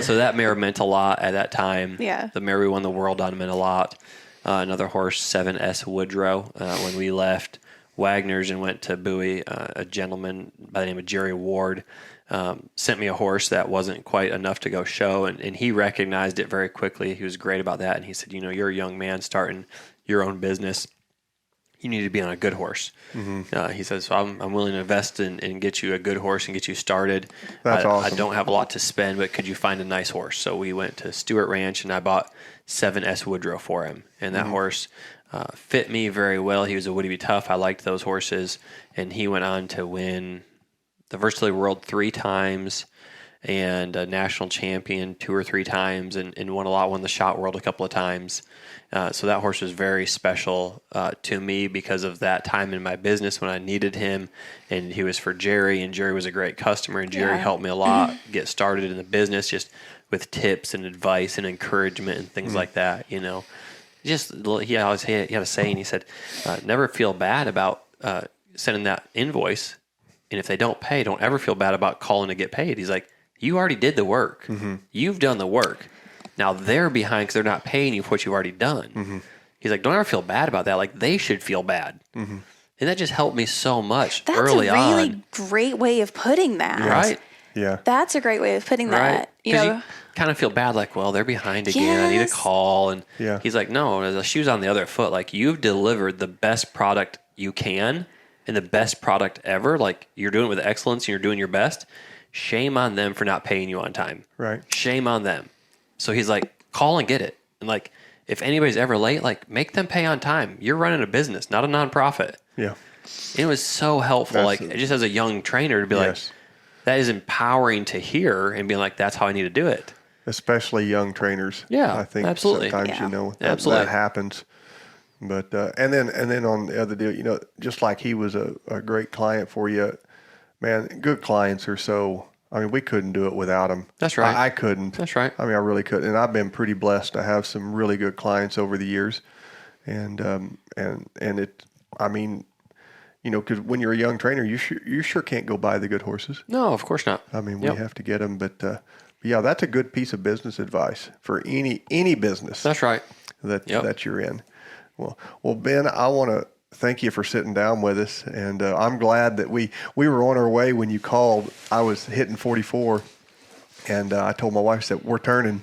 So that mare meant a lot at that time. Yeah. The mare we won the world on meant a lot. Another horse, 7S Woodrow, when we left Wagner's and went to Bowie, a gentleman by the name of Jerry Ward sent me a horse that wasn't quite enough to go show, and he recognized it very quickly. He was great about that, and he said, you're a young man starting your own business. You need to be on a good horse. He says, so I'm willing to invest and get you a good horse and get you started. That's awesome. I don't have a lot to spend, but could you find a nice horse? So we went to Stewart Ranch, and I bought 7S Woodrow for him. And that horse fit me very well. He was a Would He Be Tough. I liked those horses. And he went on to win the Versatility World 3 times and a national champion 2 or 3 times, and won a lot, won the Shot World a couple of times. So that horse was very special to me because of that time in my business when I needed him, and he was for Jerry, and Jerry was a great customer, and Jerry helped me a lot get started in the business just with tips and advice and encouragement and things like that, Just he had a saying. He said, "Never feel bad about sending that invoice, and if they don't pay, don't ever feel bad about calling to get paid." He's like, "You already did the work. You've done the work. Now they're behind because they're not paying you for what you've already done." He's like, "Don't ever feel bad about that. Like they should feel bad." And that just helped me so much early on. That's a really great way of putting that. Right? Yeah. That's a great way of putting that. You kind of feel bad, like, well, they're behind again. I need a call. And he's like, no, the shoe's on the other foot. Like, you've delivered the best product you can and the best product ever. Like, you're doing it with excellence and you're doing your best. Shame on them for not paying you on time. Right. Shame on them. So he's like, call and get it. And like, if anybody's ever late, like, make them pay on time. You're running a business, not a nonprofit. Yeah. It was so helpful. Just as a young trainer to be like, that is empowering to hear and being like, that's how I need to do it. Especially young trainers. Yeah, I think absolutely. sometimes, absolutely. that happens. But, and then on the other deal, just like he was a great client for you, man, good clients are so, we couldn't do it without them. That's right. I couldn't. That's right. I really couldn't. And I've been pretty blessed to have some really good clients over the years. And it, because when you're a young trainer, you sure can't go buy the good horses. No, of course not. We have to get them. But that's a good piece of business advice for any business. That's right. That you're in. Well, Ben, I want to thank you for sitting down with us, and I'm glad that we were on our way when you called. I was hitting 44, and I told my wife, I said, we're turning.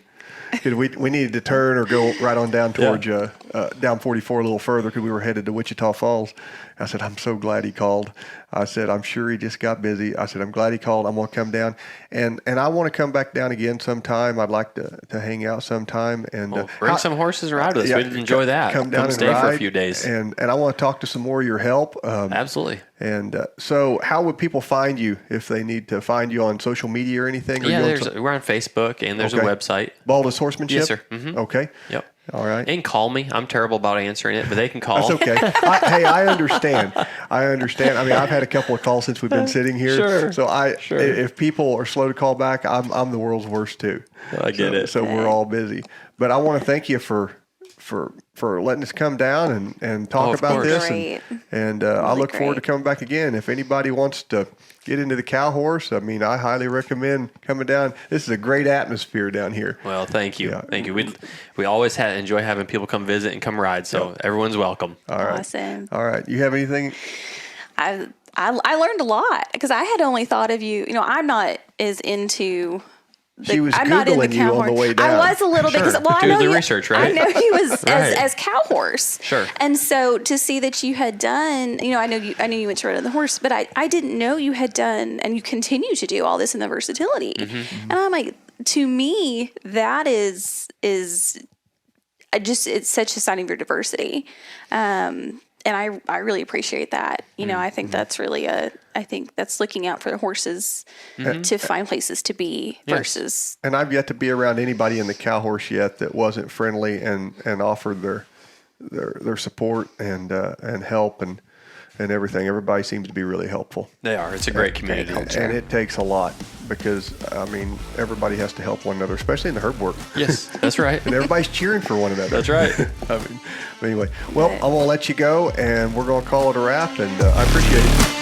We needed to turn or go right on down towards down 44 a little further because we were headed to Wichita Falls. I said, I'm so glad he called. I said, I'm sure he just got busy. I said, I'm glad he called. I'm going to come down. And I want to come back down again sometime. I'd like to hang out sometime. And bring some horses around with us. We'd enjoy that. Come down and stay ride for a few days. And I want to talk to some more of your help. Absolutely. And so how would people find you if they need to find you on social media or anything? We're on Facebook, and there's a website. Baldus Horsemanship? Yes, sir. Mm-hmm. Okay. Yep. All right. And call me. I'm terrible about answering it, but they can call. That's okay. I understand. I've had a couple of calls since we've been sitting here. Sure. So if people are slow to call back, I'm the world's worst too. I get it. So we're all busy. But I want to thank you for letting us come down and talk about this. Great. And I look forward to coming back again. If anybody wants to get into the cow horse, I highly recommend coming down. This is a great atmosphere down here. Well, thank you. Yeah. Thank you. We always enjoy having people come visit and come ride, so everyone's welcome. All right. Awesome. All right. You have anything? I learned a lot because I had only thought of you. I'm not as into. She was Googling you on the way down. I was a little bit because I know the research, right? I know he was as cow horse. Sure. And so to see that you had done, I knew you went to ride on the horse, but I didn't know you had done, and you continue to do all this in the versatility. Mm-hmm. And I'm like, to me, that is just it's such a sign of your diversity. And I really appreciate that. I think that's really I think that's looking out for the horses to find places to be versus. And I've yet to be around anybody in the cow horse yet that wasn't friendly and offered their support and help and everything. Everybody seems to be really helpful. They are. It's a great community. And it takes a lot because, everybody has to help one another, especially in the herb work. Yes, that's right. And everybody's cheering for one another. That's right. Anyway, I'm going to let you go, and we're going to call it a wrap, and I appreciate it.